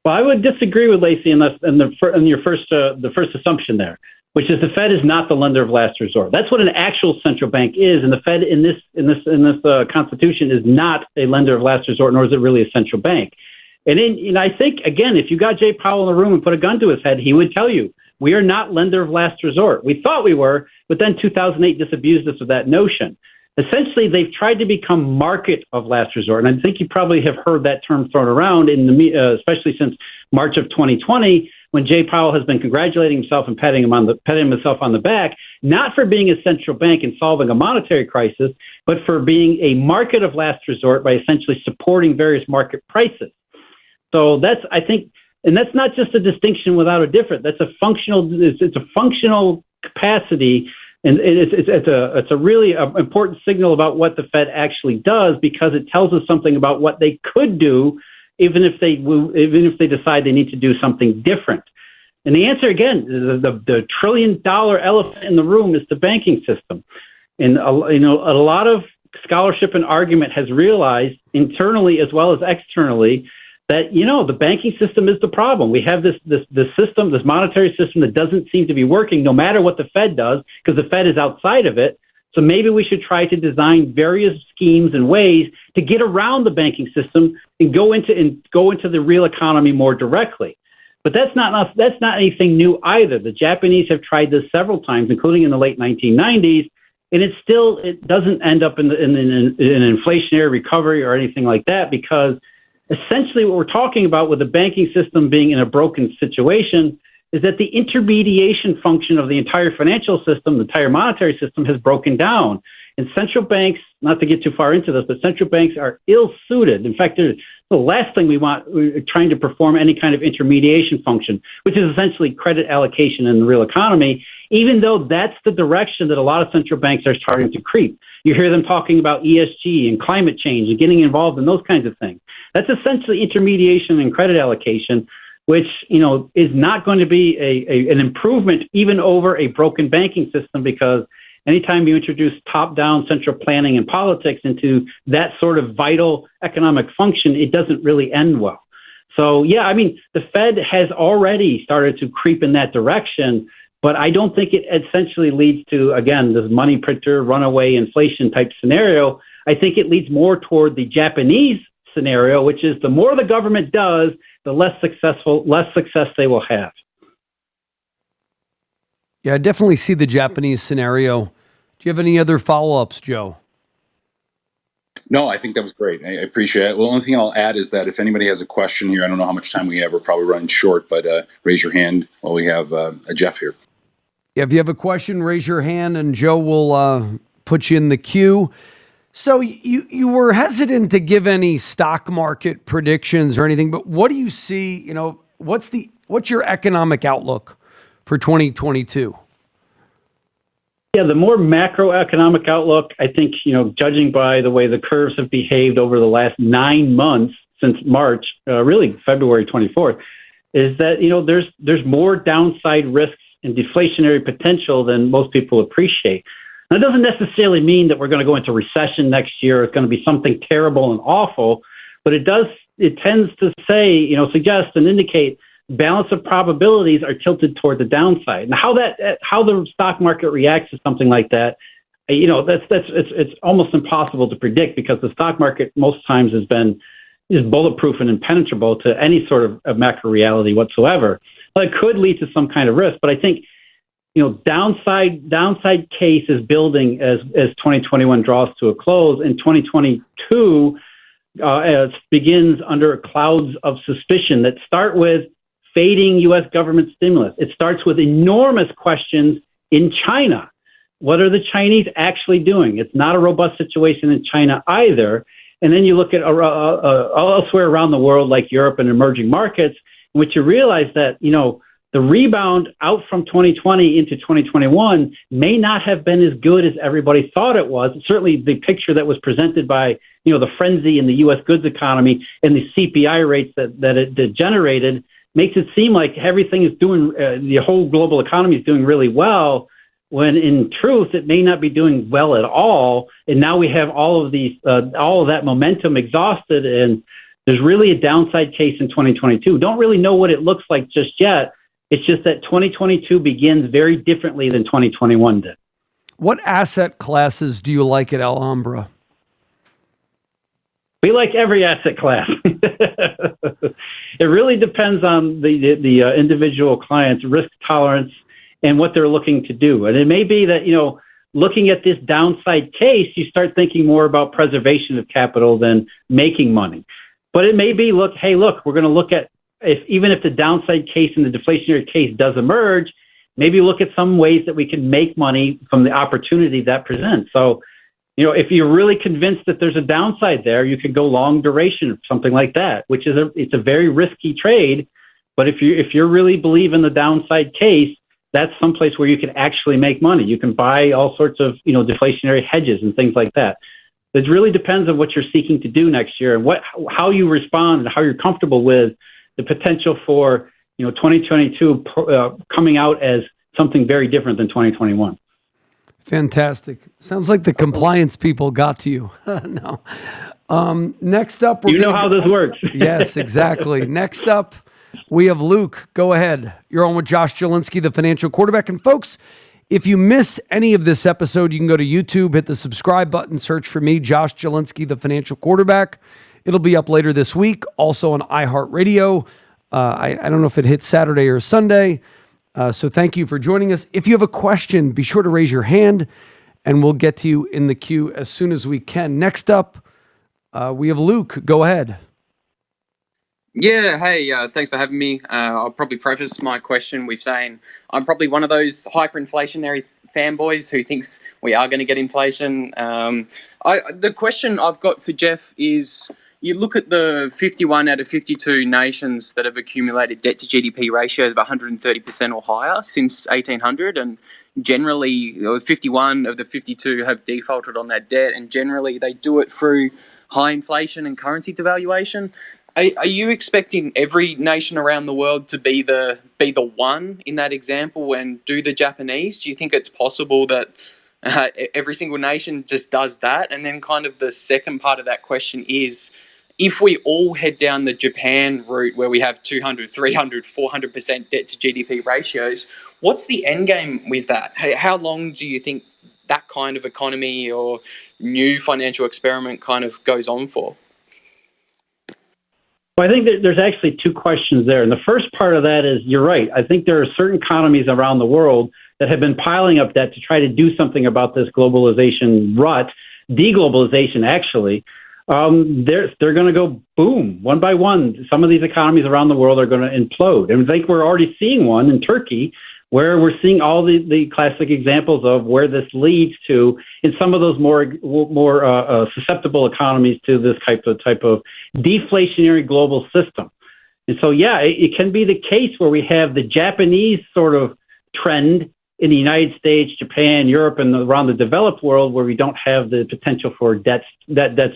Well, I would disagree with Lacey in your first assumption there, which is the Fed is not the lender of last resort. That's what an actual central bank is, and the Fed in this Constitution is not a lender of last resort, nor is it really a central bank. And I think, again, if you got Jay Powell in the room and put a gun to his head, he would tell you, we are not lender of last resort. We thought we were, but then 2008 disabused us of that notion. Essentially, they've tried to become market of last resort, and I think you probably have heard that term thrown around, especially since March of 2020, when Jay Powell has been congratulating himself and patting himself on the back, not for being a central bank and solving a monetary crisis, but for being a market of last resort by essentially supporting various market prices. So that's, I think, and that's not just a distinction without a difference. That's it's a functional capacity. And it's a really important signal about what the Fed actually does, because it tells us something about what they could do, even if they decide they need to do something different. And the answer, again, the $1 trillion elephant in the room is the banking system. And a lot of scholarship and argument has realized internally as well as externally that, the banking system is the problem. We have this system, this monetary system that doesn't seem to be working no matter what the Fed does, because the Fed is outside of it. So maybe we should try to design various schemes and ways to get around the banking system and go into the real economy more directly. But that's not anything new either. The Japanese have tried this several times, including in the late 1990s, and it doesn't end up in an inflationary recovery or anything like that, because essentially what we're talking about with the banking system being in a broken situation is that the intermediation function of the entire financial system, the entire monetary system, has broken down. And central banks, not to get too far into this, but central banks are ill-suited. In fact, they're the last thing we want, we're trying to perform any kind of intermediation function, which is essentially credit allocation in the real economy, even though that's the direction that a lot of central banks are starting to creep. You hear them talking about ESG and climate change and getting involved in those kinds of things. That's essentially intermediation and credit allocation, which is not going to be an improvement even over a broken banking system, because anytime you introduce top-down central planning and politics into that sort of vital economic function, it doesn't really end well. So, yeah, the Fed has already started to creep in that direction, but I don't think it essentially leads to, again, this money printer, runaway inflation type scenario. I think it leads more toward the Japanese scenario, which is the more the government does, the less success they will have. Yeah, I definitely see the Japanese scenario. Do you have any other follow-ups, Joe? No, I think that was great. I appreciate it. Well, the only thing I'll add is that if anybody has a question here, I don't know how much time we have. We're probably running short, but raise your hand while we have a Jeff here. Yeah, if you have a question, raise your hand, and Joe will put you in the queue. So you were hesitant to give any stock market predictions or anything, but what do you see? What's your economic outlook for 2022? Yeah, the more macroeconomic outlook, I think, judging by the way the curves have behaved over the last 9 months since March, really February 24th, is that, there's more downside risks and deflationary potential than most people appreciate. That doesn't necessarily mean that we're going to go into recession next year. It's going to be something terrible and awful, but it tends to say, suggest and indicate balance of probabilities are tilted toward the downside. And how the stock market reacts to something like that, it's almost impossible to predict, because the stock market most times is bulletproof and impenetrable to any sort of macro reality whatsoever. Well, it could lead to some kind of risk, but I think downside case is building as 2021 draws to a close. In 2022, begins under clouds of suspicion that start with fading U.S. government stimulus. It starts with enormous questions in China. What are the Chinese actually doing? It's not a robust situation in China either. And then you look at elsewhere around the world, like Europe and emerging markets, in which you realize that, the rebound out from 2020 into 2021 may not have been as good as everybody thought it was. Certainly the picture that was presented by, the frenzy in the U.S. goods economy and the CPI rates that it generated makes it seem like everything is doing, the whole global economy is doing really well, when in truth, it may not be doing well at all. And now we have all of that momentum exhausted, and there's really a downside case in 2022. Don't really know what it looks like just yet. It's just that 2022 begins very differently than 2021 did. What asset classes do you like at Alhambra? We like every asset class. It really depends on the individual client's risk tolerance and what they're looking to do. And it may be that, looking at this downside case, you start thinking more about preservation of capital than making money. But it may be, we're going to look at, even if the downside case and the deflationary case does emerge, maybe look at some ways that we can make money from the opportunity that presents. So, if you're really convinced that there's a downside there, you could go long duration, something like that, which is it's a very risky trade. But if you really believe in the downside case, that's someplace where you can actually make money. You can buy all sorts of, deflationary hedges and things like that. It really depends on what you're seeking to do next year and how you respond and how you're comfortable with the potential for, 2022 coming out as something very different than 2021. Fantastic. Sounds like the compliance people got to you. No. Next up, you know how this works. Yes, exactly. Next up, we have Luke. Go ahead. You're on with Josh Jalinski, the financial quarterback. And folks, if you miss any of this episode, you can go to YouTube, hit the subscribe button, search for me, Josh Jalinski, the financial quarterback. It'll be up later this week, also on iHeartRadio. I don't know if it hits Saturday or Sunday. So thank you for joining us. If you have a question, be sure to raise your hand, and we'll get to you in the queue as soon as we can. Next up, we have Luke. Go ahead. Yeah, hey, thanks for having me. I'll probably preface my question with saying I'm probably one of those hyperinflationary fanboys who thinks we are going to get inflation. The question I've got for Jeff is, you look at the 51 out of 52 nations that have accumulated debt to GDP ratios of 130% or higher since 1800, and generally 51 of the 52 have defaulted on that debt, and generally they do it through high inflation and currency devaluation. Are you expecting every nation around the world to be the one in that example and do the Japanese? Do you think it's possible that every single nation just does that? And then kind of the second part of that question is, if we all head down the Japan route where we have 200, 300, 400% debt to GDP ratios, what's the end game with that? How long do you think that kind of economy or new financial experiment kind of goes on for? Well, I think that there's actually two questions there. And the first part of that is, you're right. I think there are certain economies around the world that have been piling up debt to try to do something about this globalization rut, deglobalization actually. They're going to go boom, one by one. Some of these economies around the world are going to implode. And I think we're already seeing one in Turkey, where we're seeing all the classic examples of where this leads to in some of those more susceptible economies to this type of deflationary global system. And so, yeah, it can be the case where we have the Japanese sort of trend in the United States, Japan, Europe, and around the developed world, where we don't have the potential for debts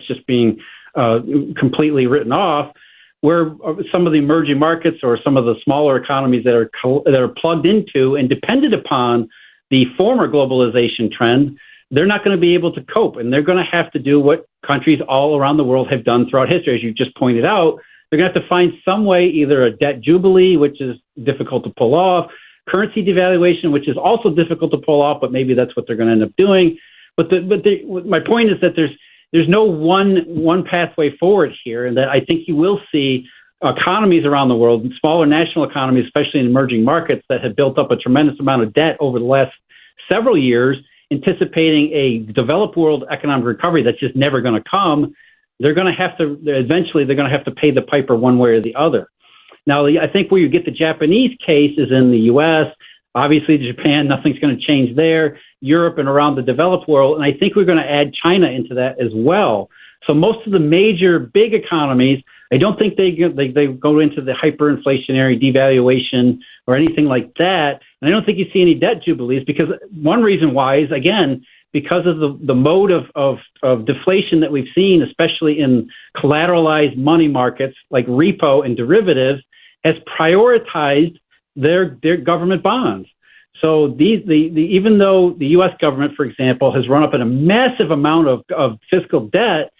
just being completely written off, where some of the emerging markets or some of the smaller economies that are plugged into and dependent upon the former globalization trend, they're not going to be able to cope, and they're going to have to do what countries all around the world have done throughout history. As you just pointed out, they're going to have to find some way, either a debt jubilee, which is difficult to pull off, currency devaluation, which is also difficult to pull off, but maybe that's what they're going to end up doing. But my point is that there's no one pathway forward here, and that I think you will see economies around the world, smaller national economies, especially in emerging markets, that have built up a tremendous amount of debt over the last several years, anticipating a developed world economic recovery that's just never going to come. they're going to have to pay the piper one way or the other. Now, I think where you get the Japanese case is in the U.S. Obviously, Japan, nothing's going to change there. Europe and around the developed world, and I think we're going to add China into that as well. So most of the major big economies, I don't think they go into the hyperinflationary devaluation or anything like that. And I don't think you see any debt jubilees, because one reason why is, again, because of the mode of deflation that we've seen, especially in collateralized money markets like repo and derivatives, has prioritized their government bonds. So even though the U.S. government, for example, has run up in a massive amount of fiscal debt,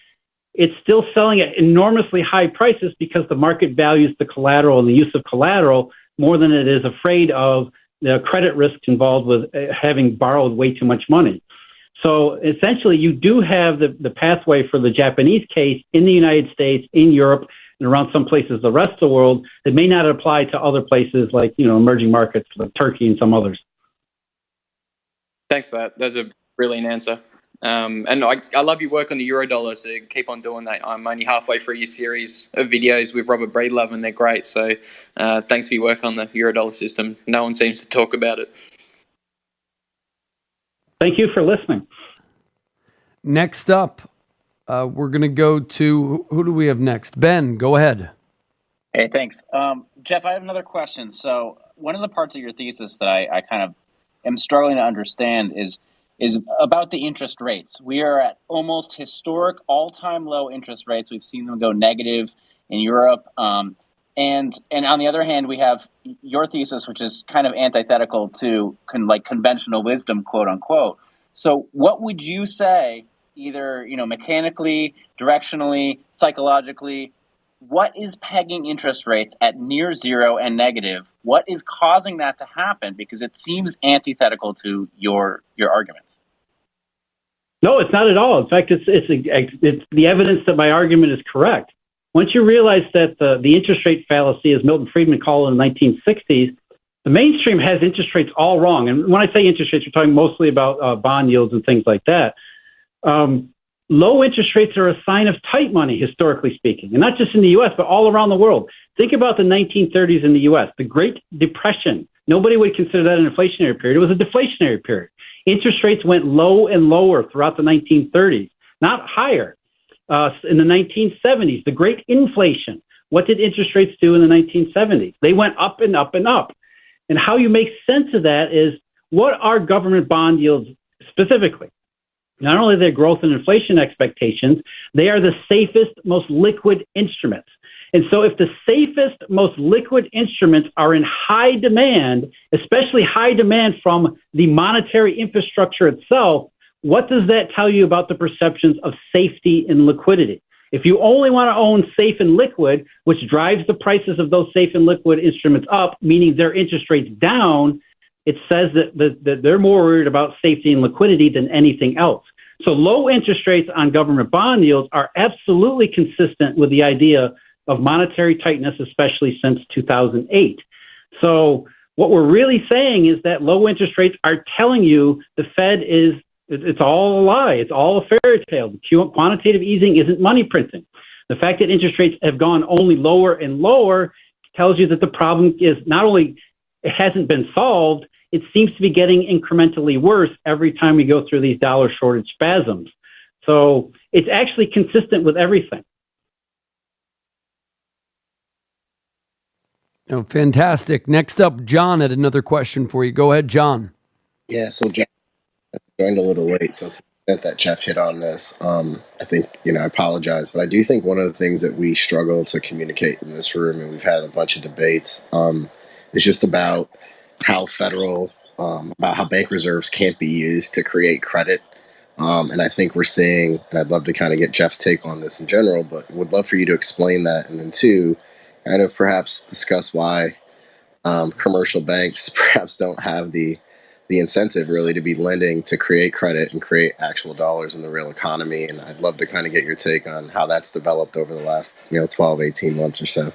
it's still selling at enormously high prices because the market values the collateral and the use of collateral more than it is afraid of the credit risks involved with having borrowed way too much money. So essentially, you do have the pathway for the Japanese case in the United States, in Europe, and around some places the rest of the world that may not apply to other places like, emerging markets like Turkey and some others. Thanks for that. That's a brilliant answer. And I love your work on the Eurodollar, so keep on doing that. I'm only halfway through your series of videos with Robert Breedlove, and they're great. So thanks for your work on the Eurodollar system. No one seems to talk about it. Thank you for listening. Next up, we're going to go to, who do we have next? Ben, go ahead. Hey, thanks. Jeff, I have another question. So one of the parts of your thesis that I kind of am struggling to understand is about the interest rates. We are at almost historic all-time low interest rates. We've seen them go negative in Europe. And on the other hand, we have your thesis, which is kind of antithetical to conventional wisdom, quote unquote. So what would you say, either, mechanically, directionally, psychologically, what is pegging interest rates at near zero and negative? What is causing that to happen? Because it seems antithetical to your arguments. No, it's not at all. In fact, it's the evidence that my argument is correct. Once you realize that the interest rate fallacy, as Milton Friedman called it in the 1960s, the mainstream has interest rates all wrong. And when I say interest rates, we're talking mostly about bond yields and things like that. Low interest rates are a sign of tight money, historically speaking, and not just in the U.S., but all around the world. Think about the 1930s in the U.S., the Great Depression. Nobody would consider that an inflationary period. It was a deflationary period. Interest rates went low and lower throughout the 1930s, not higher. In the 1970s, the Great Inflation. What did interest rates do in the 1970s? They went up and up and up. And how you make sense of that is, what are government bond yields specifically? Not only their growth and inflation expectations, they are the safest, most liquid instruments. And so if the safest, most liquid instruments are in high demand, especially high demand from the monetary infrastructure itself, what does that tell you about the perceptions of safety and liquidity? If you only want to own safe and liquid, which drives the prices of those safe and liquid instruments up, meaning their interest rates down, it says that they're more worried about safety and liquidity than anything else. So low interest rates on government bond yields are absolutely consistent with the idea of monetary tightness, especially since 2008. So what we're really saying is that low interest rates are telling you the Fed it's all a lie. It's all a fairy tale. Quantitative easing isn't money printing. The fact that interest rates have gone only lower and lower tells you that the problem is not only it hasn't been solved, it seems to be getting incrementally worse every time we go through these dollar shortage spasms. So it's actually consistent with everything. Oh, fantastic. Next up, John had another question for you. Go ahead, John. Yeah, so Jeff, I joined a little late, so it's that Jeff hit on this. I think, I apologize, but I do think one of the things that we struggle to communicate in this room, and we've had a bunch of debates, is just about how about how bank reserves can't be used to create credit. And I think we're seeing, and I'd love to kind of get Jeff's take on this in general, but would love for you to explain that. And then two, kind of perhaps discuss why commercial banks perhaps don't have the incentive really to be lending to create credit and create actual dollars in the real economy. And I'd love to kind of get your take on how that's developed over the last 12, 18 months or so.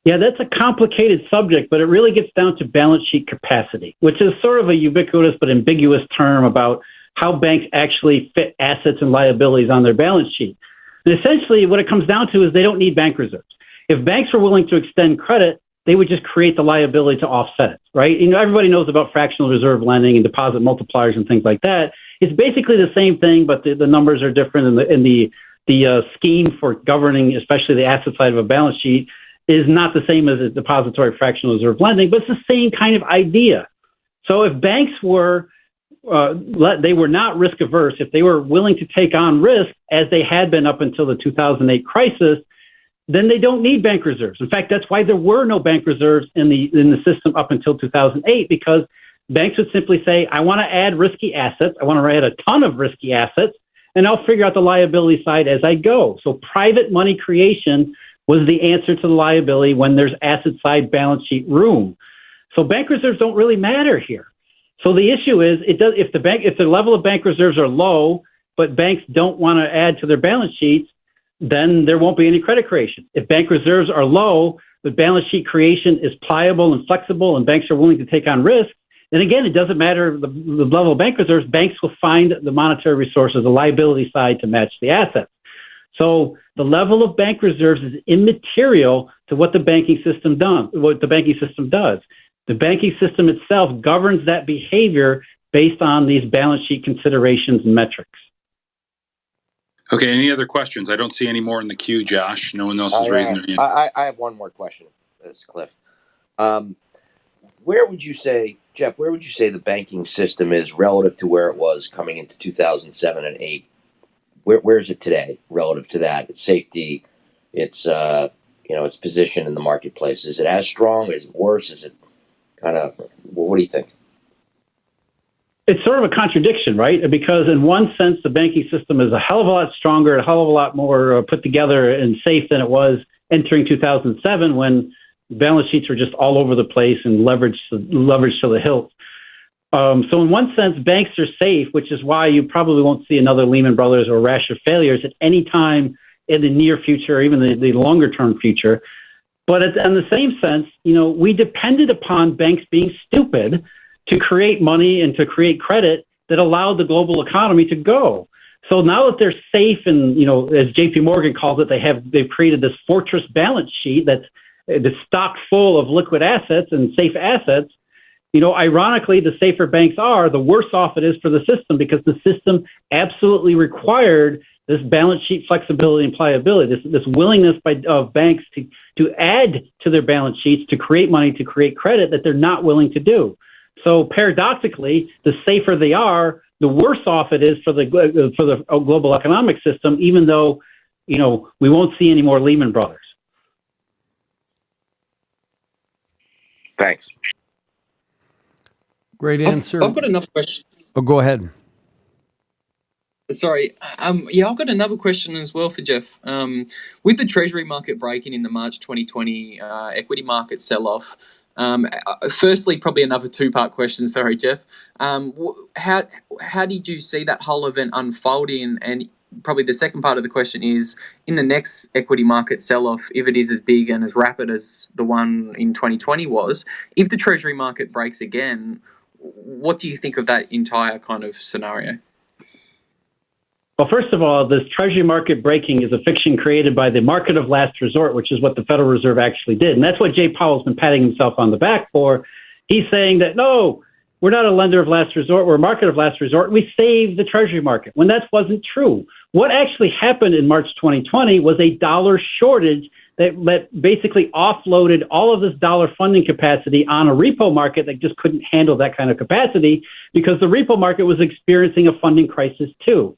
Yeah, that's a complicated subject, but it really gets down to balance sheet capacity, which is sort of a ubiquitous but ambiguous term about how banks actually fit assets and liabilities on their balance sheet. And essentially, what it comes down to is they don't need bank reserves. If banks were willing to extend credit, they would just create the liability to offset it, right? Everybody knows about fractional reserve lending and deposit multipliers and things like that. It's basically the same thing, but the numbers are different, and the scheme for governing, especially the asset side of a balance sheet, is not the same as a depository fractional reserve lending, but it's the same kind of idea. So if banks were they were not risk averse, if they were willing to take on risk as they had been up until the 2008 crisis, then they don't need bank reserves. In fact, that's why there were no bank reserves in the system up until 2008, because banks would simply say, I want to add risky assets, I want to add a ton of risky assets, and I'll figure out the liability side as I go. So private money creation was the answer to the liability when there's asset side balance sheet room. So bank reserves don't really matter here. So the issue is, if the level of bank reserves are low, but banks don't want to add to their balance sheets, then there won't be any credit creation. If bank reserves are low, but balance sheet creation is pliable and flexible, and banks are willing to take on risk, then again, it doesn't matter the level of bank reserves. Banks will find the monetary resources, the liability side, to match the assets. So the level of bank reserves is immaterial to what the banking system does. The banking system itself governs that behavior based on these balance sheet considerations and metrics. Okay, any other questions? I don't see any more in the queue, Josh. No one else is raising their hand. I have one more question. This is Cliff. Where would you say, Jeff, the banking system is relative to where it was coming into 2007 and 8? Where is it today relative to that? Its safety, its position in the marketplace. Is it as strong? Is it worse? Is it kind of, what do you think? It's sort of a contradiction, right? Because in one sense, the banking system is a hell of a lot stronger, a hell of a lot more put together and safe than it was entering 2007, when balance sheets were just all over the place and leveraged to the hilt. So in one sense, banks are safe, which is why you probably won't see another Lehman Brothers or rash of failures at any time in the near future, or even the longer term future. But in the same sense, we depended upon banks being stupid to create money and to create credit that allowed the global economy to go. So now that they're safe, and as JP Morgan calls it, they've created this fortress balance sheet that's stocked full of liquid assets and safe assets. Ironically, the safer banks are, the worse off it is for the system, because the system absolutely required this balance sheet flexibility and pliability, this willingness of banks to add to their balance sheets, to create money, to create credit that they're not willing to do. So paradoxically, the safer they are, the worse off it is for the global economic system, even though, we won't see any more Lehman Brothers. Thanks. Great answer. I've got another question. Oh, go ahead. Sorry. I've got another question as well for Jeff. With the Treasury market breaking in the March 2020 equity market sell-off, firstly, probably another two-part question. Sorry, Jeff. How did you see that whole event unfolding? And probably the second part of the question is, in the next equity market sell-off, if it is as big and as rapid as the one in 2020 was, if the Treasury market breaks again, what do you think of that entire kind of scenario? Well, first of all, this Treasury market breaking is a fiction created by the market of last resort, which is what the Federal Reserve actually did. And that's what Jay Powell's been patting himself on the back for. He's saying that, no, we're not a lender of last resort, we're a market of last resort. We saved the Treasury market, when that wasn't true. What actually happened in March 2020 was a dollar shortage that basically offloaded all of this dollar funding capacity on a repo market that just couldn't handle that kind of capacity, because the repo market was experiencing a funding crisis too.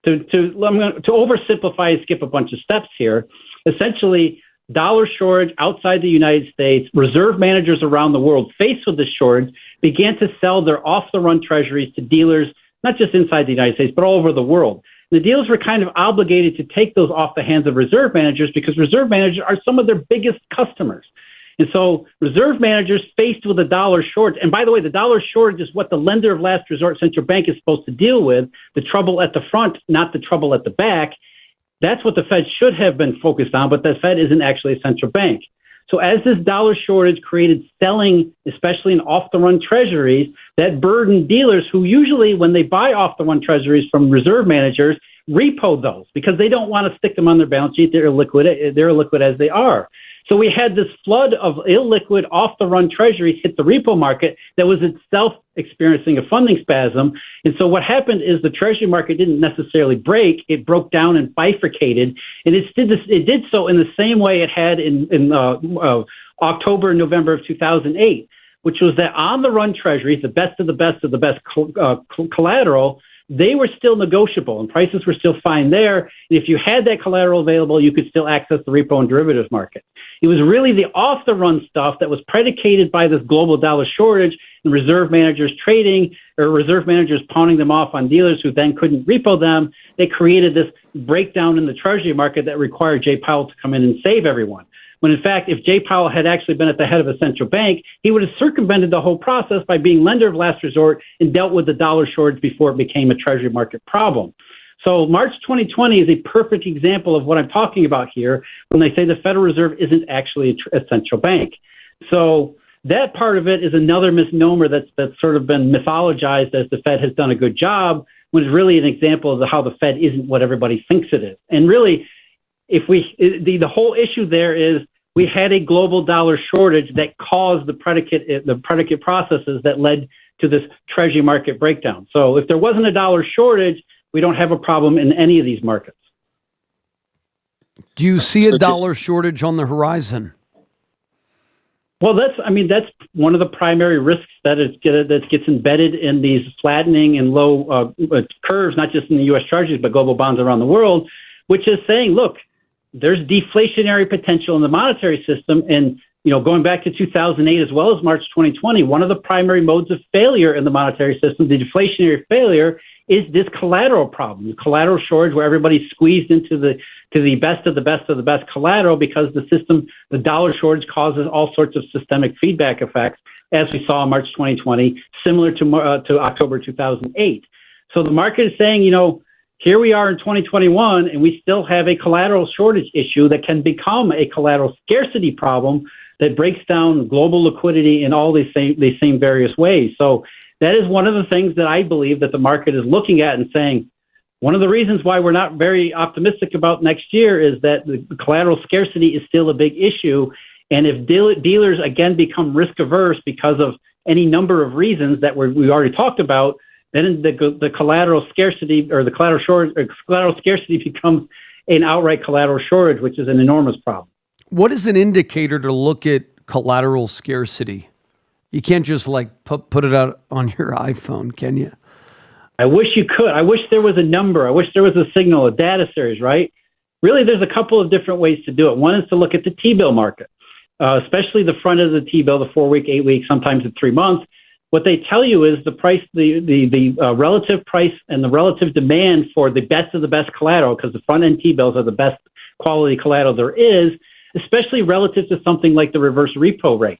To oversimplify and skip a bunch of steps here, essentially, dollar shortage outside the United States, reserve managers around the world faced with this shortage began to sell their off-the-run treasuries to dealers, not just inside the United States, but all over the world. The dealers were kind of obligated to take those off the hands of reserve managers, because reserve managers are some of their biggest customers. And so reserve managers faced with a dollar shortage, and by the way, the dollar shortage is what the lender of last resort central bank is supposed to deal with, the trouble at the front, not the trouble at the back. That's what the Fed should have been focused on, but the Fed isn't actually a central bank. So as this dollar shortage created selling, especially in off-the-run treasuries, that burdened dealers who usually, when they buy off-the-run treasuries from reserve managers, repo those because they don't want to stick them on their balance sheet. They're illiquid as they are. So we had this flood of illiquid off-the-run treasuries hit the repo market that was itself experiencing a funding spasm. And so what happened is the treasury market didn't necessarily break. It broke down and bifurcated. And it did so in the same way it had in October and November of 2008, which was that on-the-run treasuries, the best of the best of the best collateral, they were still negotiable and prices were still fine there. And if you had that collateral available, you could still access the repo and derivatives market. It was really the off-the-run stuff that was predicated by this global dollar shortage and reserve managers trading or reserve managers pawning them off on dealers who then couldn't repo them. They created this breakdown in the treasury market that required Jay Powell to come in and save everyone. When in fact, if Jay Powell had actually been at the head of a central bank, he would have circumvented the whole process by being lender of last resort and dealt with the dollar shortage before it became a treasury market problem. So March 2020 is a perfect example of what I'm talking about here when they say the Federal Reserve isn't actually a central bank. So that part of it is another misnomer that's sort of been mythologized as the Fed has done a good job, when it's really an example of how the Fed isn't what everybody thinks it is. And really, the whole issue there is we had a global dollar shortage that caused the predicate processes that led to this treasury market breakdown. So if there wasn't a dollar shortage, we don't have a problem in any of these markets. Do you see a dollar shortage on the horizon? Well, that's one of the primary risks that gets embedded in these flattening and low curves, not just in the U.S. Treasuries, but global bonds around the world, which is saying, look, there's deflationary potential in the monetary system. And, going back to 2008 as well as March 2020, one of the primary modes of failure in the monetary system, the deflationary failure, is this collateral problem, the collateral shortage where everybody's squeezed into the best of the best of the best collateral because the dollar shortage causes all sorts of systemic feedback effects, as we saw in March 2020, similar to October 2008. So the market is saying, here we are in 2021, and we still have a collateral shortage issue that can become a collateral scarcity problem that breaks down global liquidity in all these same various ways. So that is one of the things that I believe that the market is looking at and saying, one of the reasons why we're not very optimistic about next year is that the collateral scarcity is still a big issue. And if dealers again become risk averse because of any number of reasons that we already talked about, then the collateral scarcity or the collateral scarcity becomes an outright collateral shortage, which is an enormous problem. What is an indicator to look at collateral scarcity? You can't just put it out on your iPhone, can you? I wish you could. I wish there was a number. I wish there was a signal, a data series, right? Really, there's a couple of different ways to do it. One is to look at the T-bill market, especially the front of the T-bill, the 4-week, 8-week, sometimes the 3 months. What they tell you is the price, the relative price and the relative demand for the best of the best collateral, because the front end T-bills are the best quality collateral there is, especially relative to something like the reverse repo rate.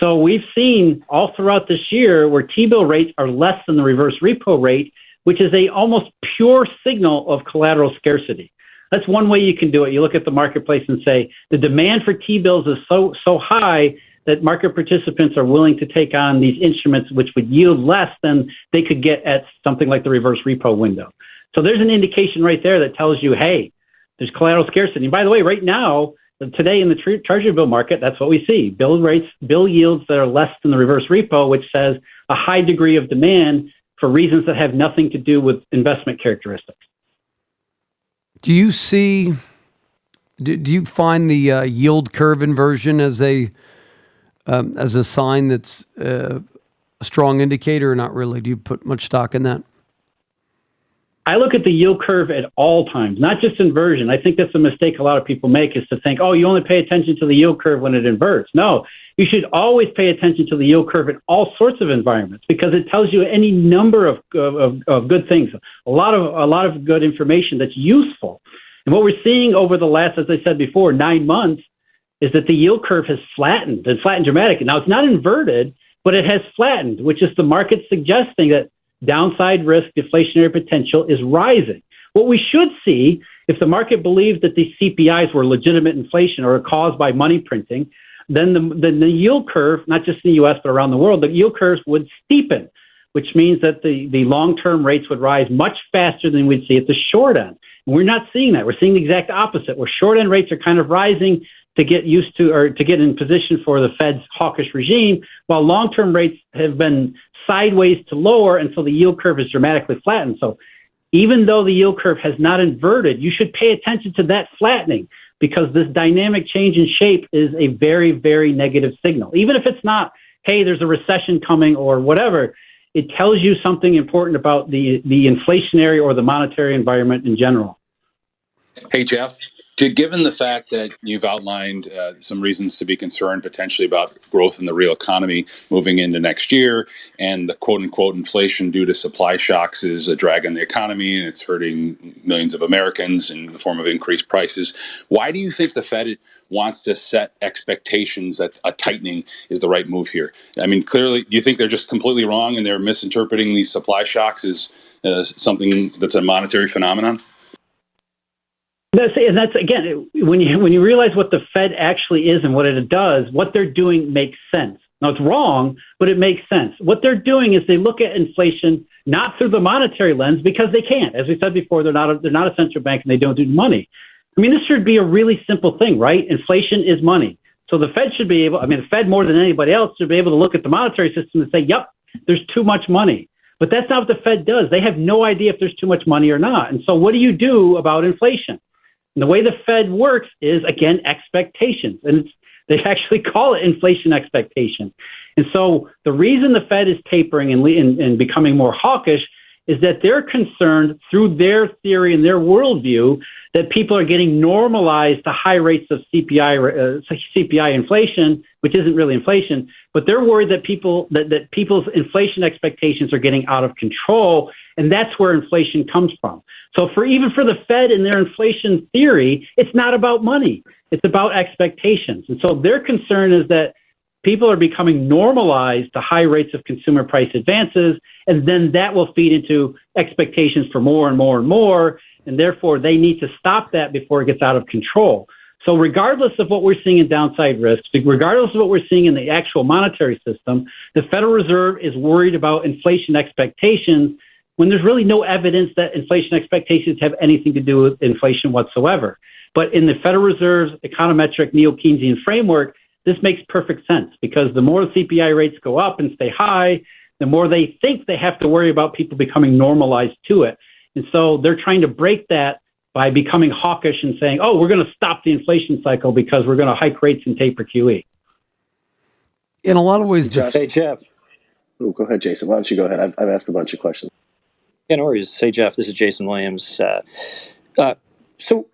So we've seen all throughout this year where T-bill rates are less than the reverse repo rate, which is a almost pure signal of collateral scarcity. That's one way you can do it. You look at the marketplace and say the demand for T-bills is so high that market participants are willing to take on these instruments which would yield less than they could get at something like the reverse repo window. So there's an indication right there that tells you, hey, there's collateral scarcity. And by the way, right now, today in the treasury bill market, that's what we see. Bill yields that are less than the reverse repo, which says a high degree of demand for reasons that have nothing to do with investment characteristics. Do you find the yield curve inversion as a sign that's a strong indicator or not really? Do you put much stock in that? I look at the yield curve at all times, not just inversion. I think that's a mistake a lot of people make, is to think, oh, you only pay attention to the yield curve when it inverts. No, you should always pay attention to the yield curve in all sorts of environments because it tells you any number of good things, a lot of good information that's useful. And what we're seeing over the last, as I said before, 9 months is that the yield curve has flattened. It's flattened dramatically. Now, it's not inverted, but it has flattened, which is the market suggesting that downside risk, deflationary potential is rising. What we should see, if the market believed that these CPIs were legitimate inflation or caused by money printing, then the yield curve, not just in the U.S. but around the world, the yield curves would steepen, which means that the long-term rates would rise much faster than we'd see at the short end. And we're not seeing that. We're seeing the exact opposite, where short-end rates are kind of rising to get used to or to get in position for the Fed's hawkish regime, while long-term rates have been sideways to lower, and so the yield curve is dramatically flattened. So even though the yield curve has not inverted, you should pay attention to that flattening, because this dynamic change in shape is a very, very negative signal. Even if it's not, hey, there's a recession coming or whatever, it tells you something important about the inflationary or the monetary environment in general. Hey, Jeff, given the fact that you've outlined some reasons to be concerned potentially about growth in the real economy moving into next year, and the quote-unquote inflation due to supply shocks is a drag on the economy and it's hurting millions of Americans in the form of increased prices, why do you think the Fed wants to set expectations that a tightening is the right move here? I mean, clearly, do you think they're just completely wrong and they're misinterpreting these supply shocks as something that's a monetary phenomenon? That's again, when you realize what the Fed actually is and what it does, what they're doing makes sense. Now, it's wrong, but it makes sense. What they're doing is they look at inflation not through the monetary lens, because they can't. As we said before, they're not a central bank and they don't do money. I mean, this should be a really simple thing, right? Inflation is money. So the Fed should be able, the Fed more than anybody else should be able to look at the monetary system and say, yep, there's too much money. But that's not what the Fed does. They have no idea if there's too much money or not. And so what do you do about inflation? And the way the Fed works is, again, expectations. And they actually call it inflation expectation. And so the reason the Fed is tapering and becoming more hawkish is that they're concerned through their theory and their worldview that people are getting normalized to high rates of CPI inflation, which isn't really inflation, but they're worried that people's inflation expectations are getting out of control, and that's where inflation comes from. So even for the Fed and their inflation theory, it's not about money. It's about expectations. And so their concern is that people are becoming normalized to high rates of consumer price advances, and then that will feed into expectations for more and more and more, and therefore they need to stop that before it gets out of control. So regardless of what we're seeing in downside risks, regardless of what we're seeing in the actual monetary system, the Federal Reserve is worried about inflation expectations when there's really no evidence that inflation expectations have anything to do with inflation whatsoever. But in the Federal Reserve's econometric neo-Keynesian framework, this makes perfect sense, because the more CPI rates go up and stay high, the more they think they have to worry about people becoming normalized to it. And so they're trying to break that by becoming hawkish and saying, oh, we're going to stop the inflation cycle because we're going to hike rates and taper QE. In a lot of ways, Hey, Jeff. Oh, go ahead, Jason. Why don't you go ahead? I've asked a bunch of questions. Yeah, no worries. Hey, Jeff, this is Jason Williams. So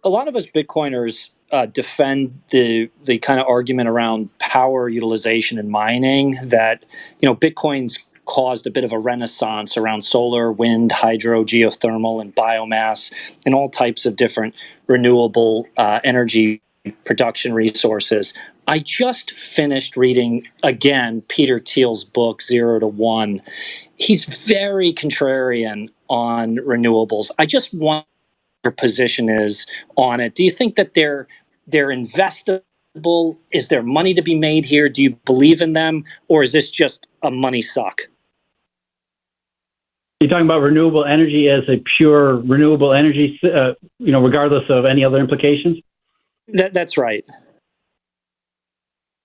a lot of us Bitcoiners defend the kind of argument around power utilization and mining that, Bitcoin's caused a bit of a renaissance around solar, wind, hydro, geothermal, and biomass, and all types of different renewable energy production resources. I just finished reading, again, Peter Thiel's book, 0 to 1. He's very contrarian on renewables. I just want your position is on it. Do you think that they're investable? Is there money to be made here? Do you believe in them? Or is this just a money suck? You're talking about renewable energy as a pure renewable energy, regardless of any other implications? That's right.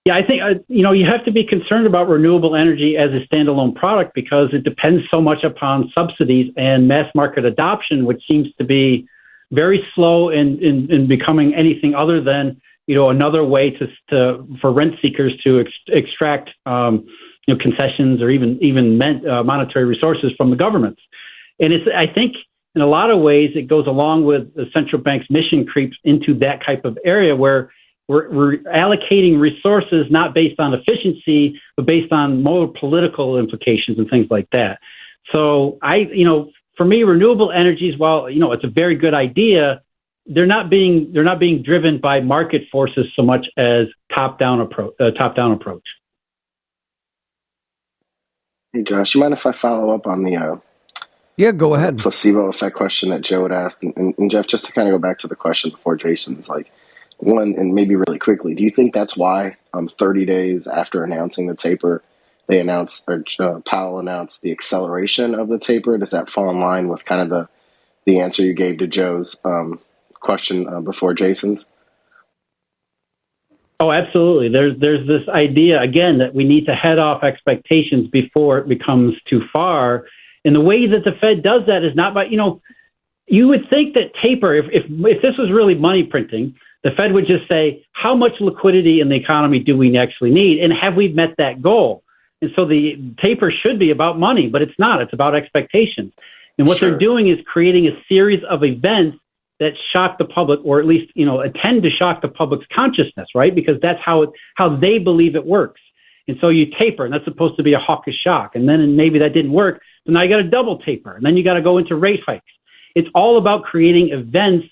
Yeah, I think, you have to be concerned about renewable energy as a standalone product, because it depends so much upon subsidies and mass market adoption, which seems to be very slow in becoming anything other than, another way for rent seekers to extract, concessions or even monetary resources from the governments. And I think in a lot of ways it goes along with the central bank's mission creeps into that type of area where we're allocating resources not based on efficiency, but based on more political implications and things like that. So for me, renewable energies, while it's a very good idea, they're not being driven by market forces so much as top-down approach. Hey, Josh, you mind if I follow up on the go ahead. Placebo effect question that Joe had asked, and Jeff, just to kind of go back to the question before Jason's One, and maybe really quickly, do you think that's why 30 days after announcing the taper, they announced, or Powell announced the acceleration of the taper? Does that fall in line with kind of the answer you gave to Joe's question before Jason's? Oh, absolutely. There's this idea, again, that we need to head off expectations before it becomes too far. And the way that the Fed does that is not by, you would think that taper, if this was really money printing, the Fed would just say, how much liquidity in the economy do we actually need? And have we met that goal? And so the taper should be about money, but it's not. It's about expectations. And what they're doing is creating a series of events that shock the public, or at least, tend to shock the public's consciousness, right? Because that's how they believe it works. And so you taper, and that's supposed to be a hawkish shock. And then maybe that didn't work. So now you got to double taper, and then you got to go into rate hikes. It's all about creating events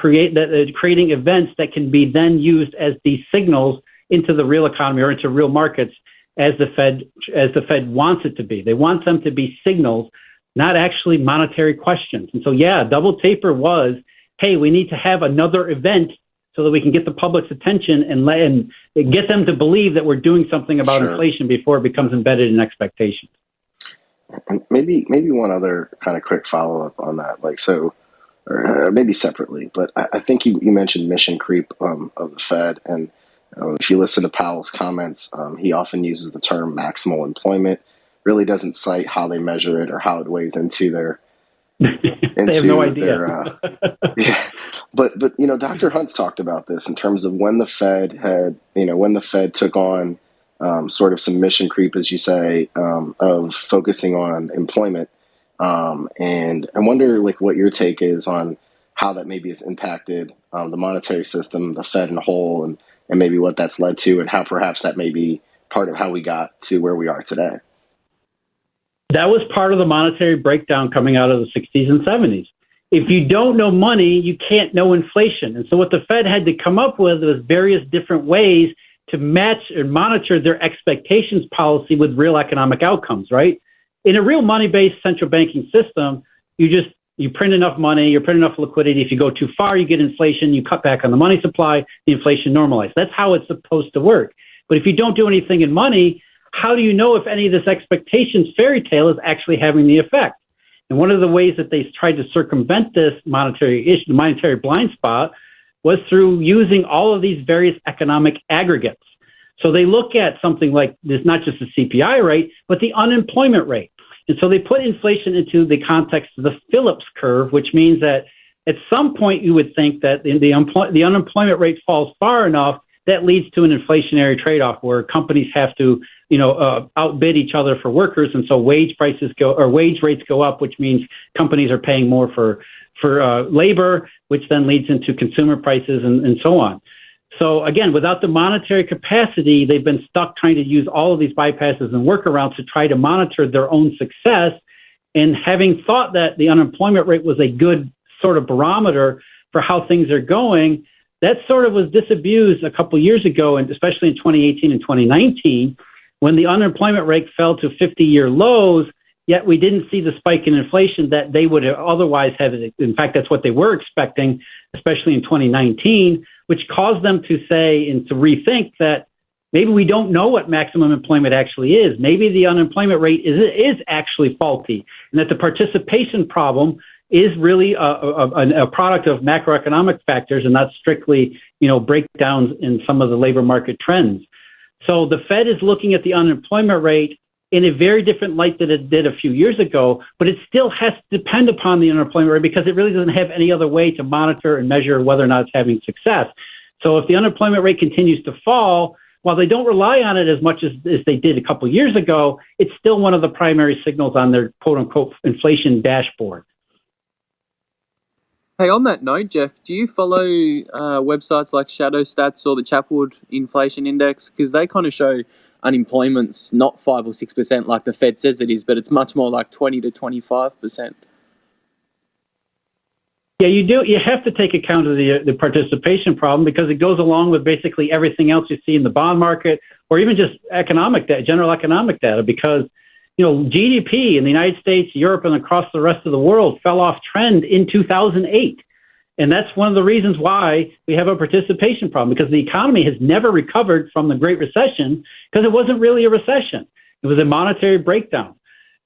creating events that can be then used as these signals into the real economy or into real markets as the Fed wants it to be. They want them to be signals, not actually monetary questions. And so, double taper was, hey, we need to have another event so that we can get the public's attention and get them to believe that we're doing something about inflation before it becomes embedded in expectations. And maybe one other kind of quick follow-up on that, or maybe separately, but I think you mentioned mission creep of the Fed, and if you listen to Powell's comments, he often uses the term maximal employment, really doesn't cite how they measure it or how it weighs into their they have no idea. But Dr. Hunt's talked about this in terms of when the Fed took on sort of some mission creep, as you say, of focusing on employment. And I wonder, what your take is on how that maybe has impacted the monetary system, the Fed in a whole, and maybe what that's led to, and how perhaps that may be part of how we got to where we are today. That was part of the monetary breakdown coming out of the 60s and 70s. If you don't know money, you can't know inflation. And so what the Fed had to come up with was various different ways to match and monitor their expectations policy with real economic outcomes, right? In a real money-based central banking system, you print enough money, you print enough liquidity. If you go too far, you get inflation, you cut back on the money supply, the inflation normalizes. That's how it's supposed to work. But if you don't do anything in money, how do you know if any of this expectations fairy tale is actually having the effect? And one of the ways that they tried to circumvent this monetary issue, the monetary blind spot, was through using all of these various economic aggregates. So they look at something like this, not just the CPI rate, but the unemployment rate. And so they put inflation into the context of the Phillips curve, which means that at some point you would think that the unemployment rate falls far enough that leads to an inflationary trade-off where companies have to, outbid each other for workers, and so wage rates go up, which means companies are paying more for labor, which then leads into consumer prices and so on. So again, without the monetary capacity, they've been stuck trying to use all of these bypasses and workarounds to try to monitor their own success. And having thought that the unemployment rate was a good sort of barometer for how things are going, that sort of was disabused a couple years ago, and especially in 2018 and 2019, when the unemployment rate fell to 50-year lows, yet we didn't see the spike in inflation that they would have otherwise have. In fact, that's what they were expecting, especially in 2019, which caused them to say and to rethink that maybe we don't know what maximum employment actually is. Maybe the unemployment rate is actually faulty, and that the participation problem is really a product of macroeconomic factors and not strictly, breakdowns in some of the labor market trends. So the Fed is looking at the unemployment rate in a very different light than it did a few years ago, but it still has to depend upon the unemployment rate because it really doesn't have any other way to monitor and measure whether or not it's having success. So if the unemployment rate continues to fall, while they don't rely on it as much as they did a couple years ago, it's still one of the primary signals on their quote-unquote inflation dashboard. Hey, on that note, Jeff, do you follow websites like Shadow Stats or the Chapwood Inflation Index? Because they kind of show unemployment's not 5 or 6% like the Fed says it is, but it's much more like 20 to 25%. Yeah, you do. You have to take account of the participation problem because it goes along with basically everything else you see in the bond market or even just economic data, general economic data, because GDP in the United States, Europe, and across the rest of the world fell off trend in 2008. And that's one of the reasons why we have a participation problem, because the economy has never recovered from the Great Recession because it wasn't really a recession. It was a monetary breakdown.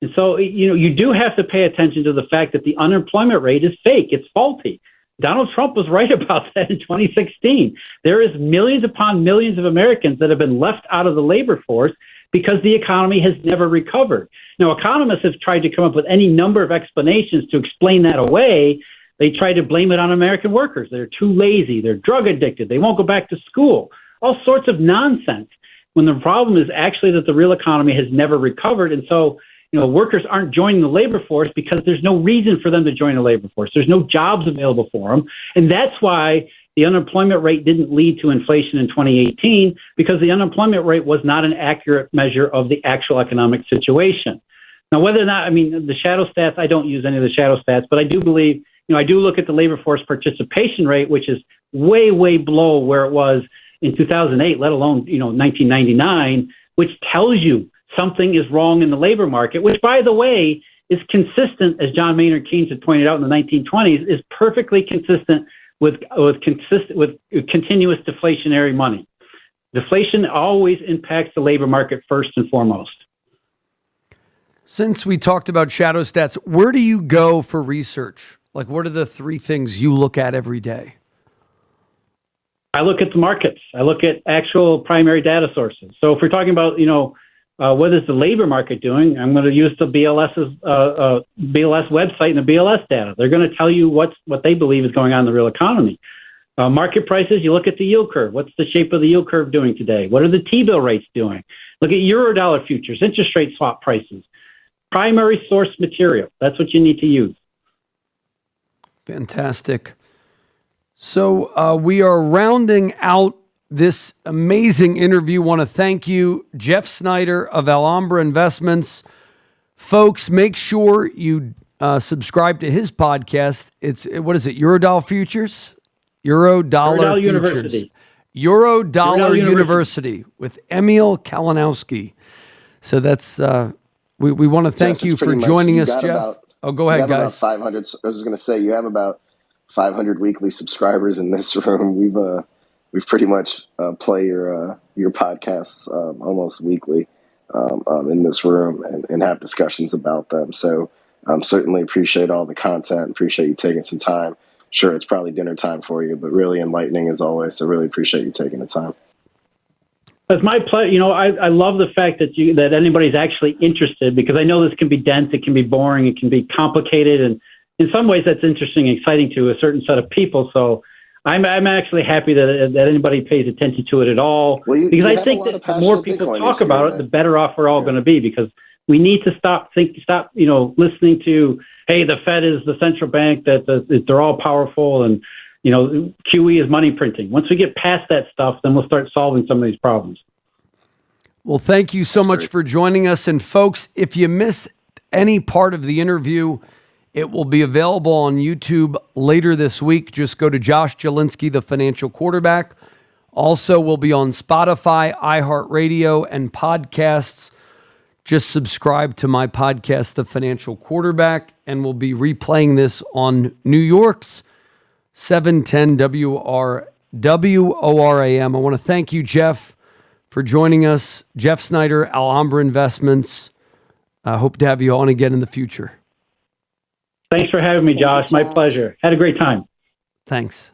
And so, you do have to pay attention to the fact that the unemployment rate is fake. It's faulty. Donald Trump was right about that in 2016. There is millions upon millions of Americans that have been left out of the labor force because the economy has never recovered. Now, economists have tried to come up with any number of explanations to explain that away. They try to blame it on American workers. They're too lazy. They're drug addicted. They won't go back to school. All sorts of nonsense. When the problem is actually that the real economy has never recovered. And so, workers aren't joining the labor force because there's no reason for them to join the labor force. There's no jobs available for them. And that's why the unemployment rate didn't lead to inflation in 2018, because the unemployment rate was not an accurate measure of the actual economic situation. Now, whether or not, the shadow stats, I don't use any of the shadow stats, but I do believe, I do look at the labor force participation rate, which is way, way below where it was in 2008, let alone, 1999, which tells you something is wrong in the labor market, which, by the way, is consistent, as John Maynard Keynes had pointed out in the 1920s, is perfectly consistent with continuous deflationary money. Deflation always impacts the labor market first and foremost. Since we talked about shadow stats, where do you go for research? Like, what are the three things you look at every day? I look at the markets. I look at actual primary data sources. So if we're talking about, what is the labor market doing, I'm going to use the BLS website and the BLS data. They're going to tell you what they believe is going on in the real economy. Market prices, you look at the yield curve. What's the shape of the yield curve doing today? What are the T-bill rates doing? Look at Eurodollar futures, interest rate swap prices. Primary source material. That's what you need to use. Fantastic. So we are rounding out this amazing interview. Want to thank you, Jeff Snider of Alhambra Investments. Folks, make sure you subscribe to his podcast. What is it? Eurodollar futures? Eurodollar futures. University. Eurodollar University with Emil Kalinowski. So that's we want to thank you for joining us, Jeff. Go ahead, guys. About 500. I was just going to say, you have about 500 weekly subscribers in this room. We've pretty much play your podcasts almost weekly in this room and have discussions about them. So certainly appreciate all the content. Appreciate you taking some time. Sure, it's probably dinner time for you, but really enlightening as always. So really appreciate you taking the time. It's my pleasure. I love the fact that anybody's actually interested, because I know this can be dense, it can be boring, it can be complicated, and in some ways that's interesting and exciting to a certain set of people. So I'm actually happy that anybody pays attention to it at all, because I think that the more people talk about it, the better off we're all going to be, because we need to stop listening to, hey, the Fed is the central bank, that they're all powerful, and QE is money printing. Once we get past that stuff, then we'll start solving some of these problems. Well, thank you so much for joining us. And folks, if you missed any part of the interview, it will be available on YouTube later this week. Just go to Josh Jalinski, the Financial Quarterback. Also, we'll be on Spotify, iHeartRadio, and podcasts. Just subscribe to my podcast, The Financial Quarterback, and we'll be replaying this on New York's 710 WORAM. I want to thank you, Jeff, for joining us. Jeff Snider, Alhambra Investments. I hope to have you on again in the future. Thanks for having me, Josh. My pleasure. Had a great time. Thanks.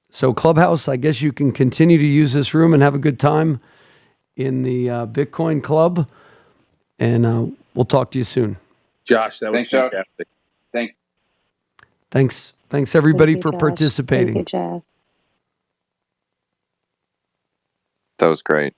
So Clubhouse, I guess you can continue to use this room and have a good time in the Bitcoin Club. And we'll talk to you soon. Josh, that was fantastic. Thanks. Thanks, everybody, for participating. Thank you, Jeff. That was great.